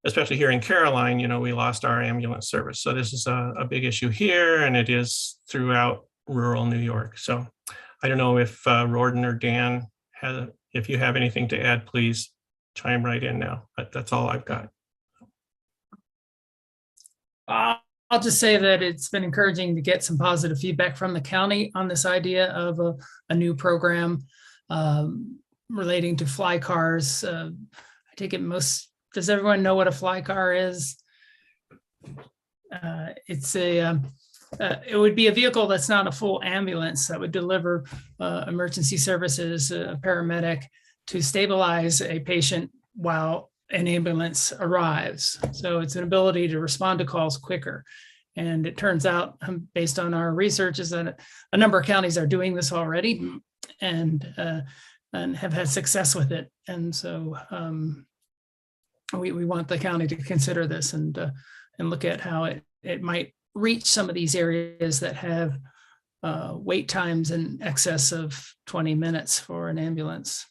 especially here in Caroline, we lost our ambulance service. So this is a big issue here, and it is throughout rural New York. So I don't know if Rorden or Dan if you have anything to add, please chime right in now. But that's all I've got. I'll just say that it's been encouraging to get some positive feedback from the county on this idea of a new program relating to fly cars. I take it does everyone know what a fly car is? It would be a vehicle that's not a full ambulance that would deliver emergency services, a paramedic, to stabilize a patient while an ambulance arrives. So it's an ability to respond to calls quicker. And it turns out, based on our research, is that a number of counties are doing this already. And and have had success with it. And so we want the county to consider this and look at how it might reach some of these areas that have wait times in excess of 20 minutes for an ambulance.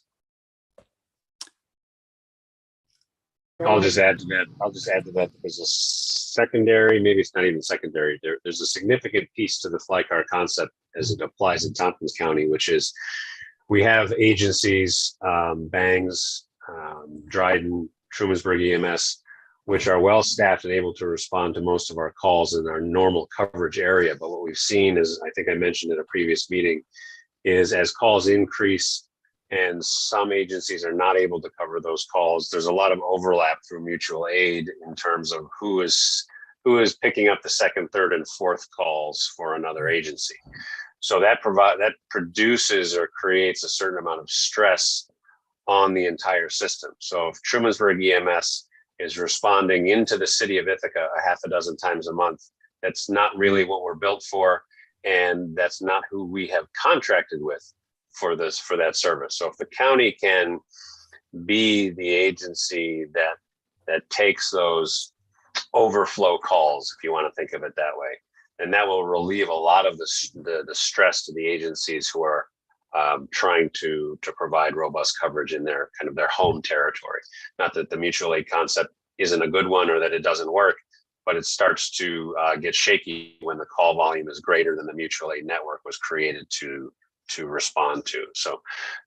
I'll just add to that. There's a secondary, maybe it's not even secondary. There's a significant piece to the fly car concept as it applies in Tompkins County, which is we have agencies, Bangs, Dryden, Trumansburg EMS, which are well staffed and able to respond to most of our calls in our normal coverage area. But what we've seen is, I think I mentioned in a previous meeting, is as calls increase and some agencies are not able to cover those calls, there's a lot of overlap through mutual aid in terms of who is picking up the second, third, and fourth calls for another agency. So that produces or creates a certain amount of stress on the entire system. So if Trumansburg EMS is responding into the city of Ithaca a half a dozen times a month, that's not really what we're built for, and that's not who we have contracted with for that service. So if the county can be the agency that takes those overflow calls, if you want to think of it that way, then that will relieve a lot of the stress to the agencies who are trying to provide robust coverage in their kind of their home territory. Not that the mutual aid concept isn't a good one or that it doesn't work, but it starts to get shaky when the call volume is greater than the mutual aid network was created to respond to. So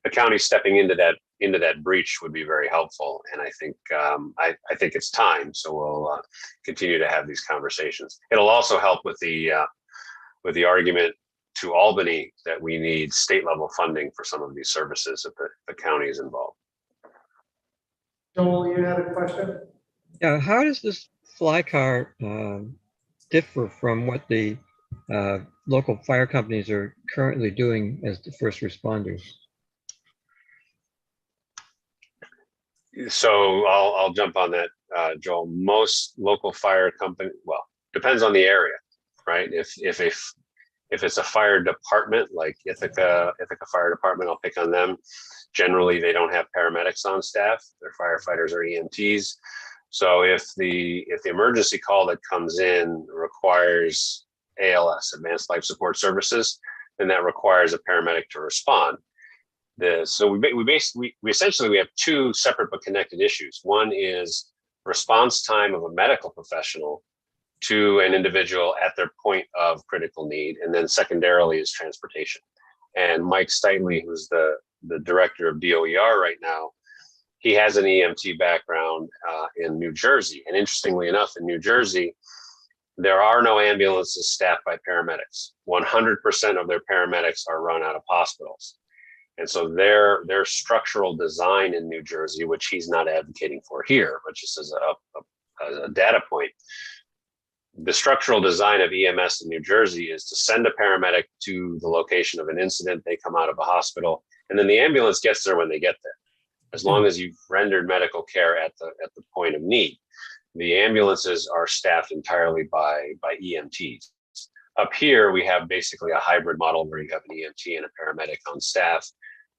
the county stepping into that breach would be very helpful. And I think I think it's time. So we'll continue to have these conversations. It'll also help with the argument to Albany that we need state level funding for some of these services if the county is involved. Joel, you had a question? Yeah, how does this fly car differ from what the local fire companies are currently doing as the first responders? So I'll jump on that, Joel. Most local fire company, well, depends on the area, right? If it's a fire department like Ithaca Fire Department, I'll pick on them. Generally, they don't have paramedics on staff. Their firefighters are EMTs. So if the emergency call that comes in requires ALS, Advanced Life Support Services, then that requires a paramedic to respond. So we essentially have two separate but connected issues. One is response time of a medical professional to an individual at their point of critical need, and then secondarily is transportation. And Mike Steitley, who's the director of DOER right now, he has an EMT background in New Jersey. And interestingly enough, in New Jersey, there are no ambulances staffed by paramedics. 100% of their paramedics are run out of hospitals. And so their structural design in New Jersey, which he's not advocating for here, but just as a data point, the structural design of EMS in New Jersey is to send a paramedic to the location of an incident. They come out of a hospital, and then the ambulance gets there when they get there, as long as you've rendered medical care at the point of need. The ambulances are staffed entirely by EMTs. Up here, we have basically a hybrid model where you have an EMT and a paramedic on staff.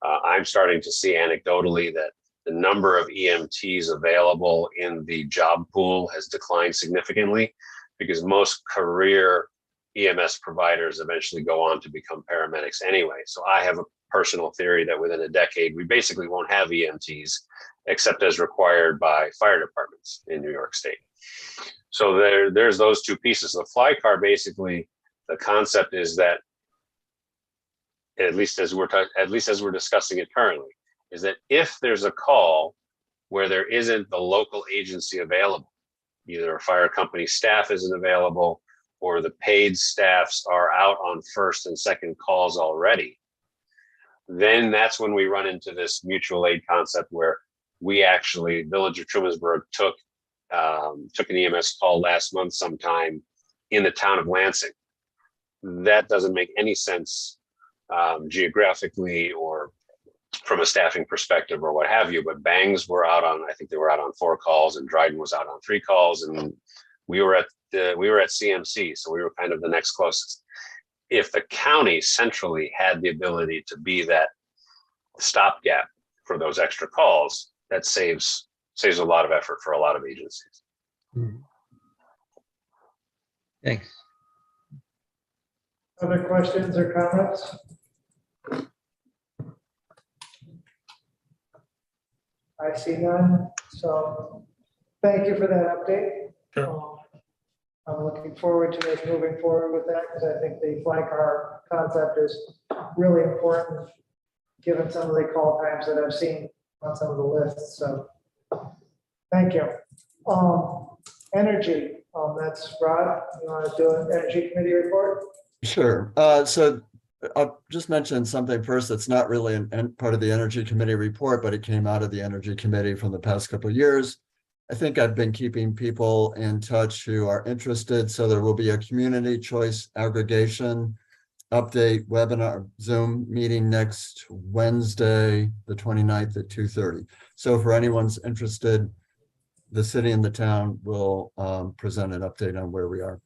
I'm starting to see anecdotally that the number of EMTs available in the job pool has declined significantly, because most career EMS providers eventually go on to become paramedics anyway. So I have a personal theory that within a decade, we basically won't have EMTs except as required by fire departments in New York State. So there's those two pieces. The fly car, basically, the concept is that, at least as we're discussing it currently, is that if there's a call where there isn't the local agency available, either a fire company staff isn't available or the paid staffs are out on first and second calls already, then that's when we run into this mutual aid concept where we actually, Village of Trumansburg took an EMS call last month sometime in the town of Lansing. That doesn't make any sense geographically or from a staffing perspective or what have you, but Bangs were out on, I think they were out on 4 calls, and Dryden was out on 3 calls, and we were at CMC, so we were kind of the next closest. If the county centrally had the ability to be that stopgap for those extra calls, that saves a lot of effort for a lot of agencies. Thanks. Other questions or comments? I see none, so thank you for that update. Sure. I'm looking forward to us moving forward with that because I think the fly car concept is really important, given some of the call times that I've seen on some of the lists. So thank you. Energy, that's Rod. You want to do an energy committee report? Sure. So I'll just mention something first that's not really part of the Energy Committee report, but it came out of the Energy Committee from the past couple of years. I think I've been keeping people in touch who are interested. So there will be a community choice aggregation update webinar Zoom meeting next Wednesday, the 29th at 2:30. So for anyone's interested, the city and the town will present an update on where we are.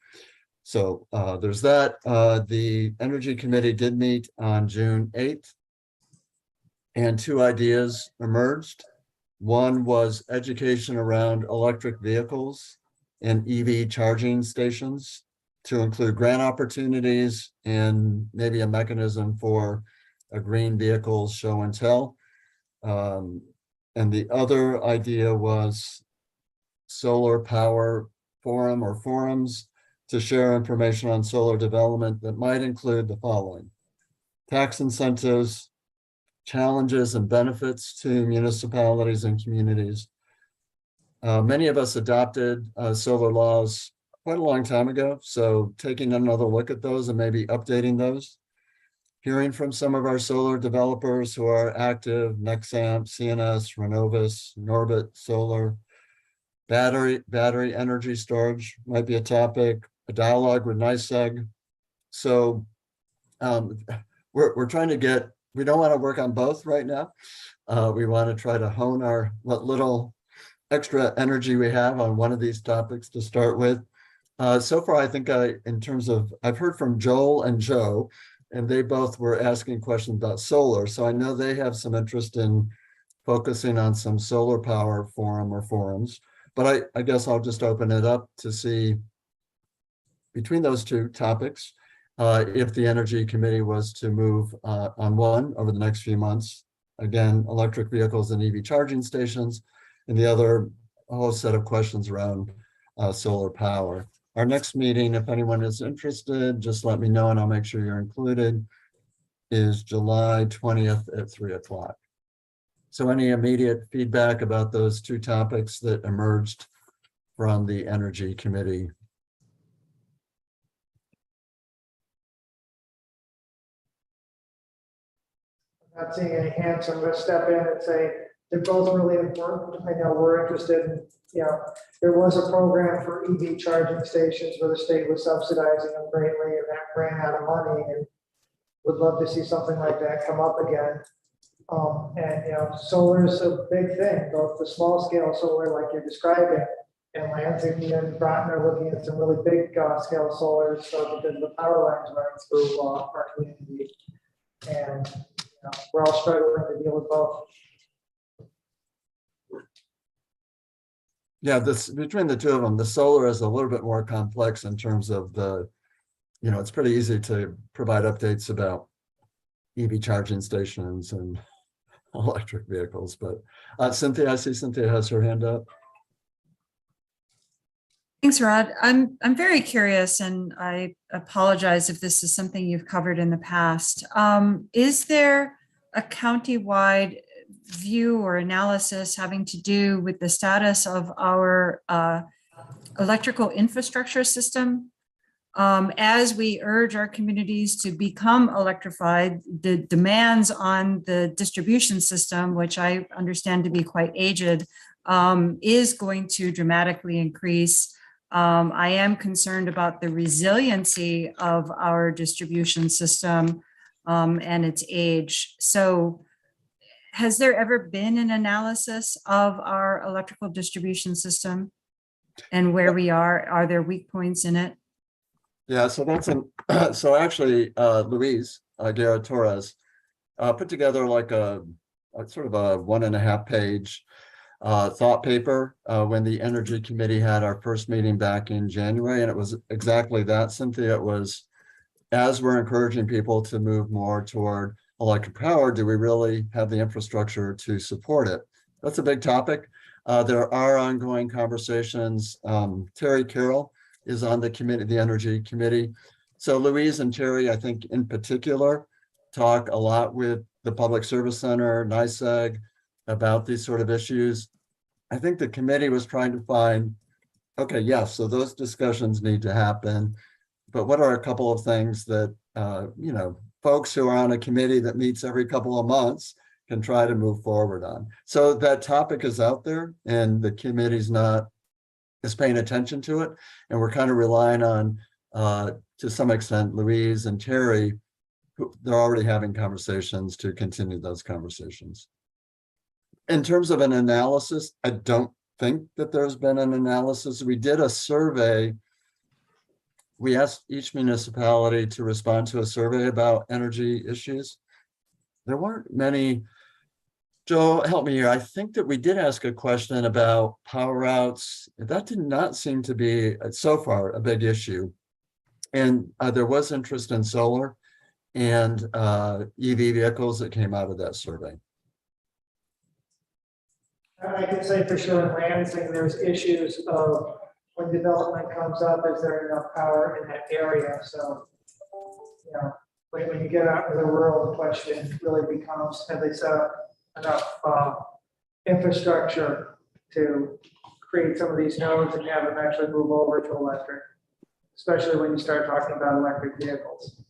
So there's that. The Energy Committee did meet on June 8th, and two ideas emerged. One was education around electric vehicles and EV charging stations to include grant opportunities and maybe a mechanism for a green vehicles show and tell. And the other idea was solar power forum or forums to share information on solar development that might include the following: tax incentives, challenges and benefits to municipalities and communities. Many of us adopted solar laws quite a long time ago, so taking another look at those and maybe updating those. Hearing from some of our solar developers who are active: Nexamp, CNS, Renovis, Norbit Solar. Battery energy storage might be a topic, a dialogue with NYSEG. So we're trying to get, we don't want to work on both right now. We want to try to hone what little extra energy we have on one of these topics to start with. So far, I think in terms of, I've heard from Joel and Joe, and they both were asking questions about solar. So I know they have some interest in focusing on some solar power forum or forums. But I guess I'll just open it up to see between those two topics, if the Energy Committee was to move on one over the next few months. Again, electric vehicles and EV charging stations, and the other, a whole set of questions around solar power. Our next meeting, if anyone is interested, just let me know and I'll make sure you're included, is July 20th at 3:00. So any immediate feedback about those two topics that emerged from the Energy Committee? Not seeing any hands, so I'm going to step in and say they're both really important. I know we're interested in, there was a program for EV charging stations where the state was subsidizing them greatly, and that ran out of money, and would love to see something like that come up again. And solar is a big thing, both the small scale solar like you're describing, and Lansing and Groton are looking at some really big scale solar, so because the power lines running through our community, and we're all struggling to deal with both. Yeah, between the two of them, the solar is a little bit more complex in terms of the, it's pretty easy to provide updates about EV charging stations and electric vehicles. But Cynthia, I see Cynthia has her hand up. Thanks, Rod. I'm very curious, and I apologize if this is something you've covered in the past. Is there a countywide view or analysis having to do with the status of our electrical infrastructure system? As we urge our communities to become electrified, the demands on the distribution system, which I understand to be quite aged, is going to dramatically increase. I am concerned about the resiliency of our distribution system and its age. So has there ever been an analysis of our electrical distribution system and where we are? Are there weak points in it? Yeah, so that's so actually Luis Guerra Torres put together like a sort of a 1.5 page thought paper when the Energy Committee had our first meeting back in January. And it was exactly that, Cynthia. It was, as we're encouraging people to move more toward electric power, do we really have the infrastructure to support it? That's a big topic. There are ongoing conversations. Terry Carroll is on the committee, the Energy Committee. So Louise and Terry, I think in particular, talk a lot with the Public Service Center, NYSEG, about these sort of issues. I think the committee was trying to find, okay, yes, so those discussions need to happen, but what are a couple of things that, you know, folks who are on a committee that meets every couple of months can try to move forward on. So that topic is out there and the committee's is paying attention to it. And we're kind of relying on, to some extent, Louise and Terry, who they're already having conversations to continue those conversations. In terms of an analysis, I don't think that there's been an analysis. We did a survey. We asked each municipality to respond to a survey about energy issues. There weren't many. Joe, help me here. I think that we did ask a question about power outs. That did not seem to be, so far, a big issue. And there was interest in solar and EV vehicles that came out of that survey. I can say for sure in Lansing, there's issues of when development comes up, is there enough power in that area? So, you know, when you get out to the rural, the question really becomes, have they set up enough infrastructure to create some of these nodes and have them actually move over to electric, especially when you start talking about electric vehicles.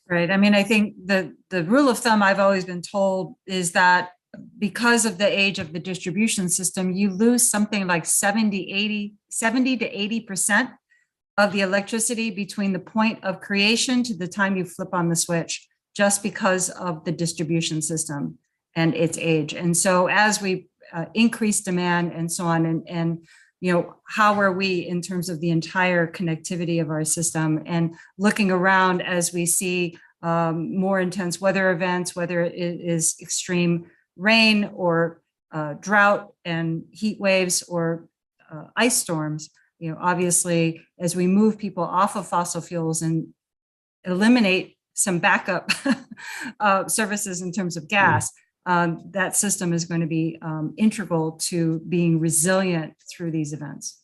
Right. I mean, I think the rule of thumb I've always been told is that because of the age of the distribution system, you lose something like 70 to 80% of the electricity between the point of creation to the time you flip on the switch, just because of the distribution system and its age. And so as we increase demand and so on, and you know, how are we in terms of the entire connectivity of our system, and looking around as we see more intense weather events, whether it is extreme rain or drought and heat waves or ice storms, you know, obviously, as we move people off of fossil fuels and eliminate some backup services in terms of gas, that system is going to be integral to being resilient through these events.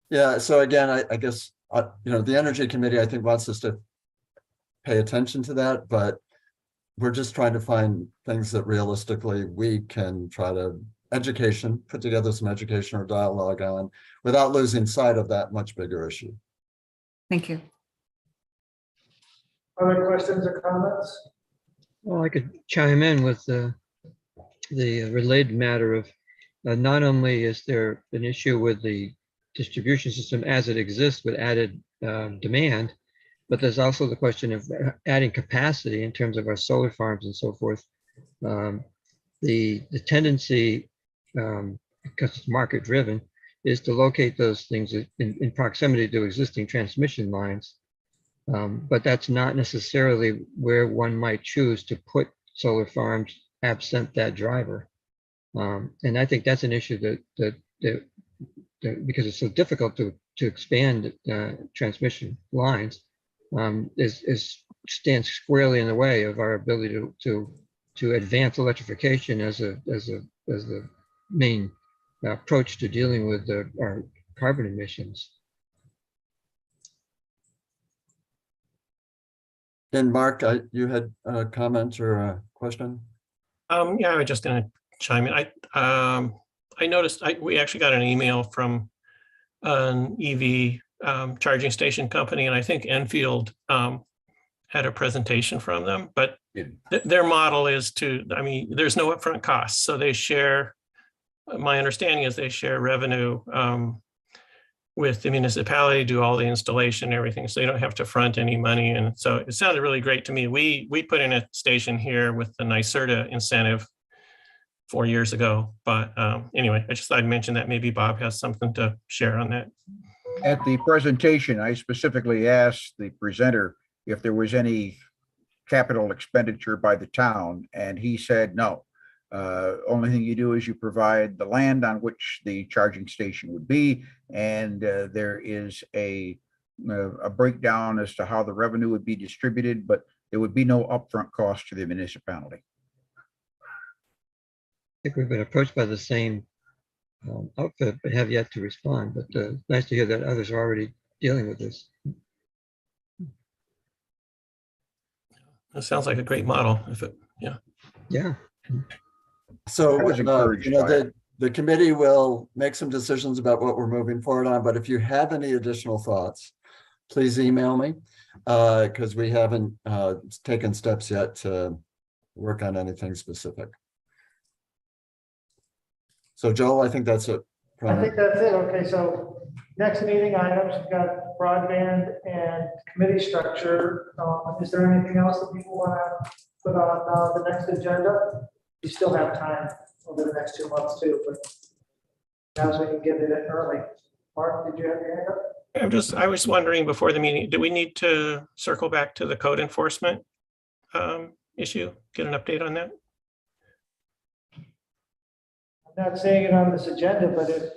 Yeah, so again, I guess, you know, the Energy Committee, I think, wants us to pay attention to that, but we're just trying to find things that realistically we can try to put together some education or dialogue on without losing sight of that much bigger issue. Thank you. Other questions or comments? Well, I could chime in with the related matter of not only is there an issue with the distribution system as it exists with added demand, but there's also the question of adding capacity in terms of our solar farms and so forth. The tendency, because it's market driven, is to locate those things in proximity to existing transmission lines. But that's not necessarily where one might choose to put solar farms absent that driver. And I think that's an issue that because it's so difficult to expand transmission lines, stands squarely in the way of our ability to advance electrification as the main approach to dealing with our carbon emissions. And Mark, you had a comment or a question? Yeah, I was just going to chime in. I noticed we actually got an email from an EV charging station company, and I think Enfield had a presentation from them, but their model is there's no upfront costs. So they share, my understanding is they share revenue with the municipality, do all the installation and everything. So you don't have to front any money. And so it sounded really great to me. We put in a station here with the NYSERDA incentive 4 years ago. But anyway, I just thought I'd mention that maybe Bob has something to share on that. At the presentation, I specifically asked the presenter if there was any capital expenditure by the town, and he said, no. Only thing you do is you provide the land on which the charging station would be, and there is a breakdown as to how the revenue would be distributed, but there would be no upfront cost to the municipality. I think we've been approached by the same outfit, but have yet to respond. But nice to hear that others are already dealing with this. It sounds like a great model. If it, yeah. Yeah. So, I was encouraged you know, by it. the committee will make some decisions about what we're moving forward on, but if you have any additional thoughts, please email me, because we haven't taken steps yet to work on anything specific. So Joel, I think that's it. I think that's it. Okay, so next meeting items, we've got broadband and committee structure. Is there anything else that people want to put on the next agenda? You still have time over the next 2 months too, but now so we can get it in early. Mark, did you have your hand up? I was wondering before the meeting, do we need to circle back to the code enforcement issue? Get an update on that? I'm not seeing it on this agenda, but if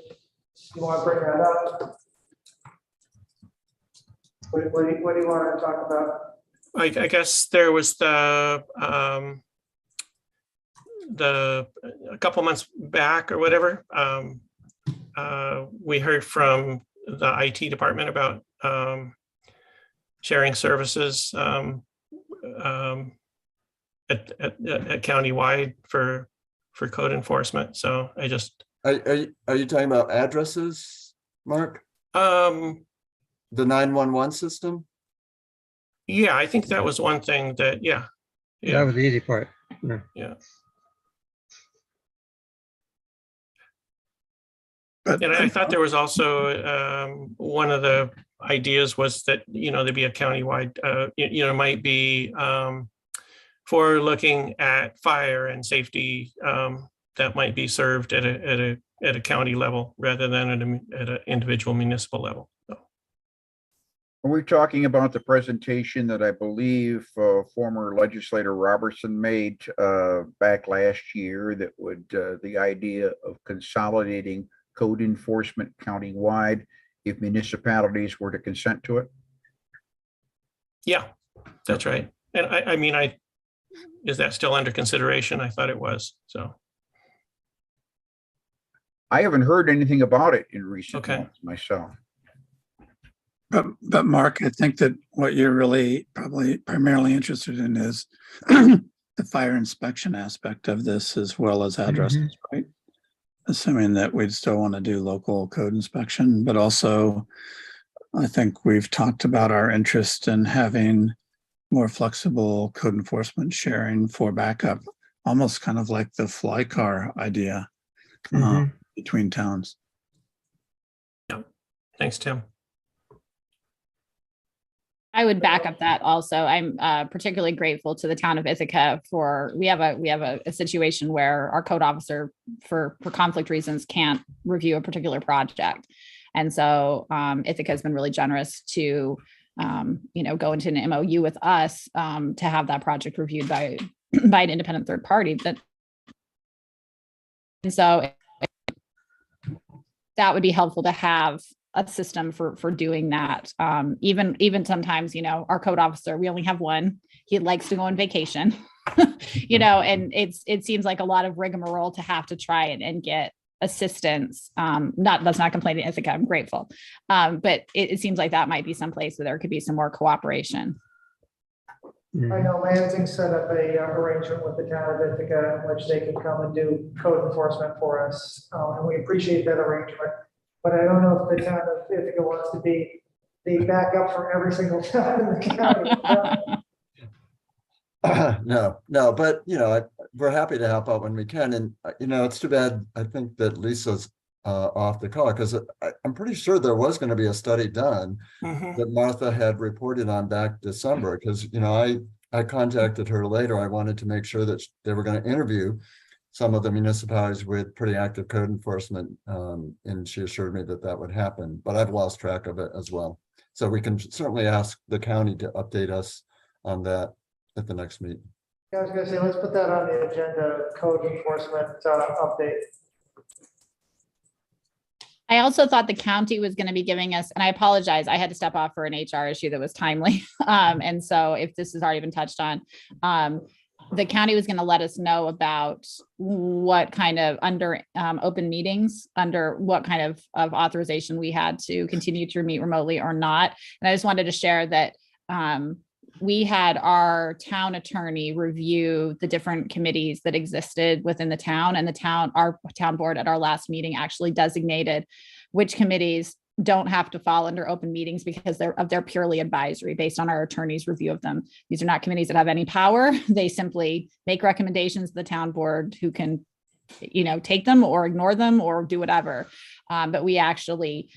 you want to bring that up, what do you want to talk about? I guess there was a couple months back or whatever, we heard from the IT department about sharing services at countywide for code enforcement. So I just Are you talking about addresses, Mark? The 911 system? Yeah, I think that was one thing that, That was the easy part. Yeah. But And I thought there was also one of the ideas was that, there'd be a countywide, might be for looking at fire and safety that might be served at a county level rather than at an individual municipal level. So. Are we talking about the presentation that I believe former legislator Robertson made back last year that would the idea of consolidating code enforcement countywide if municipalities were to consent to it? Yeah, that's right. And I mean, is that still under consideration? I thought it was, so. I haven't heard anything about it in recent months myself. But Mark, I think that what you're really probably primarily interested in is the fire inspection aspect of this as well as addresses, right? Assuming that we'd still want to do local code inspection, but also I think we've talked about our interest in having more flexible code enforcement sharing for backup, almost kind of like the fly car idea between towns. Yeah, thanks, Tim. I would back up that also. I'm particularly grateful to the town of Ithaca for, we have a situation where our code officer for conflict reasons can't review a particular project. And so Ithaca has been really generous to, go into an MOU with us to have that project reviewed by an independent third party. And so that would be helpful to have a system for doing that. Even sometimes, our code officer, we only have one. He likes to go on vacation, and it seems like a lot of rigmarole to have to try and get assistance. That's not complaining, Ithaca, I'm grateful. But it seems like that might be someplace where there could be some more cooperation. I know Lansing set up a arrangement with the town of Ithaca in which they can come and do code enforcement for us. And we appreciate that arrangement. But I don't know if the town of Ithaca wants to be the backup for every single town in the county. No, but we're happy to help out when we can. And it's too bad. I think that Lisa's off the call because I'm pretty sure there was going to be a study done that Martha had reported on back December. Because I contacted her later. I wanted to make sure that they were going to interview some of the municipalities with pretty active code enforcement, and she assured me that would happen, but I've lost track of it as well. So we can certainly ask the county to update us on that at the next meeting. Yeah, I was gonna say, let's put that on the agenda, code enforcement update. I also thought the county was going to be giving us, and I apologize, I had to step off for an HR issue that was timely. And so if this has already been touched on, the county was going to let us know about what kind of under open meetings, under what kind of authorization we had to continue to meet remotely or not. And I just wanted to share that we had our town attorney review the different committees that existed within the town, and our town board at our last meeting actually designated which committees don't have to fall under open meetings because they're purely advisory based on our attorney's review of them. These are not committees that have any power. They simply make recommendations to the town board, who can, take them or ignore them or do whatever. But we actually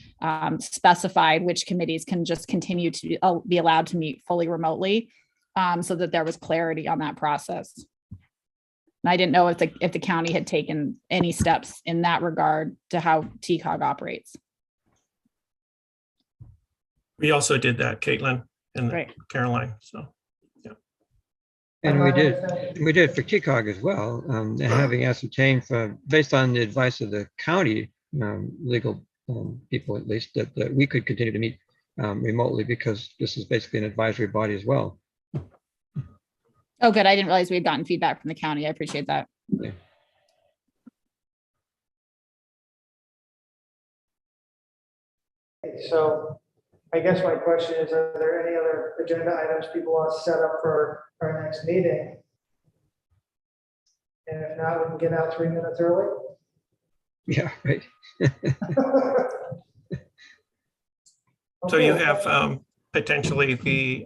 specified which committees can just continue to be allowed to meet fully remotely, so that there was clarity on that process. And I didn't know if the county had taken any steps in that regard to how TCOG operates. We also did that, Caitlin and Right. Caroline. So, yeah. And we did for TCOG as well, having ascertained based on the advice of the county legal people, at least, that we could continue to meet remotely, because this is basically an advisory body as well. Oh, good. I didn't realize we had gotten feedback from the county. I appreciate that. Yeah. So I guess my question is, are there any other agenda items people want to set up for our next meeting? And if not, we can get out 3 minutes early. Yeah, right. So you have potentially the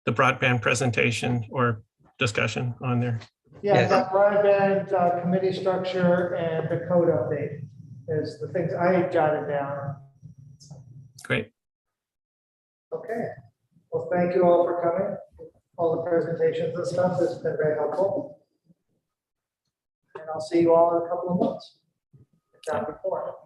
broadband presentation or discussion on there. Yeah, Yes. that broadband committee structure and the code update is the things I jotted down. Great. Okay. Well, thank you all for coming. All the presentations and stuff has been very helpful. And I'll see you all in a couple of months, if not before.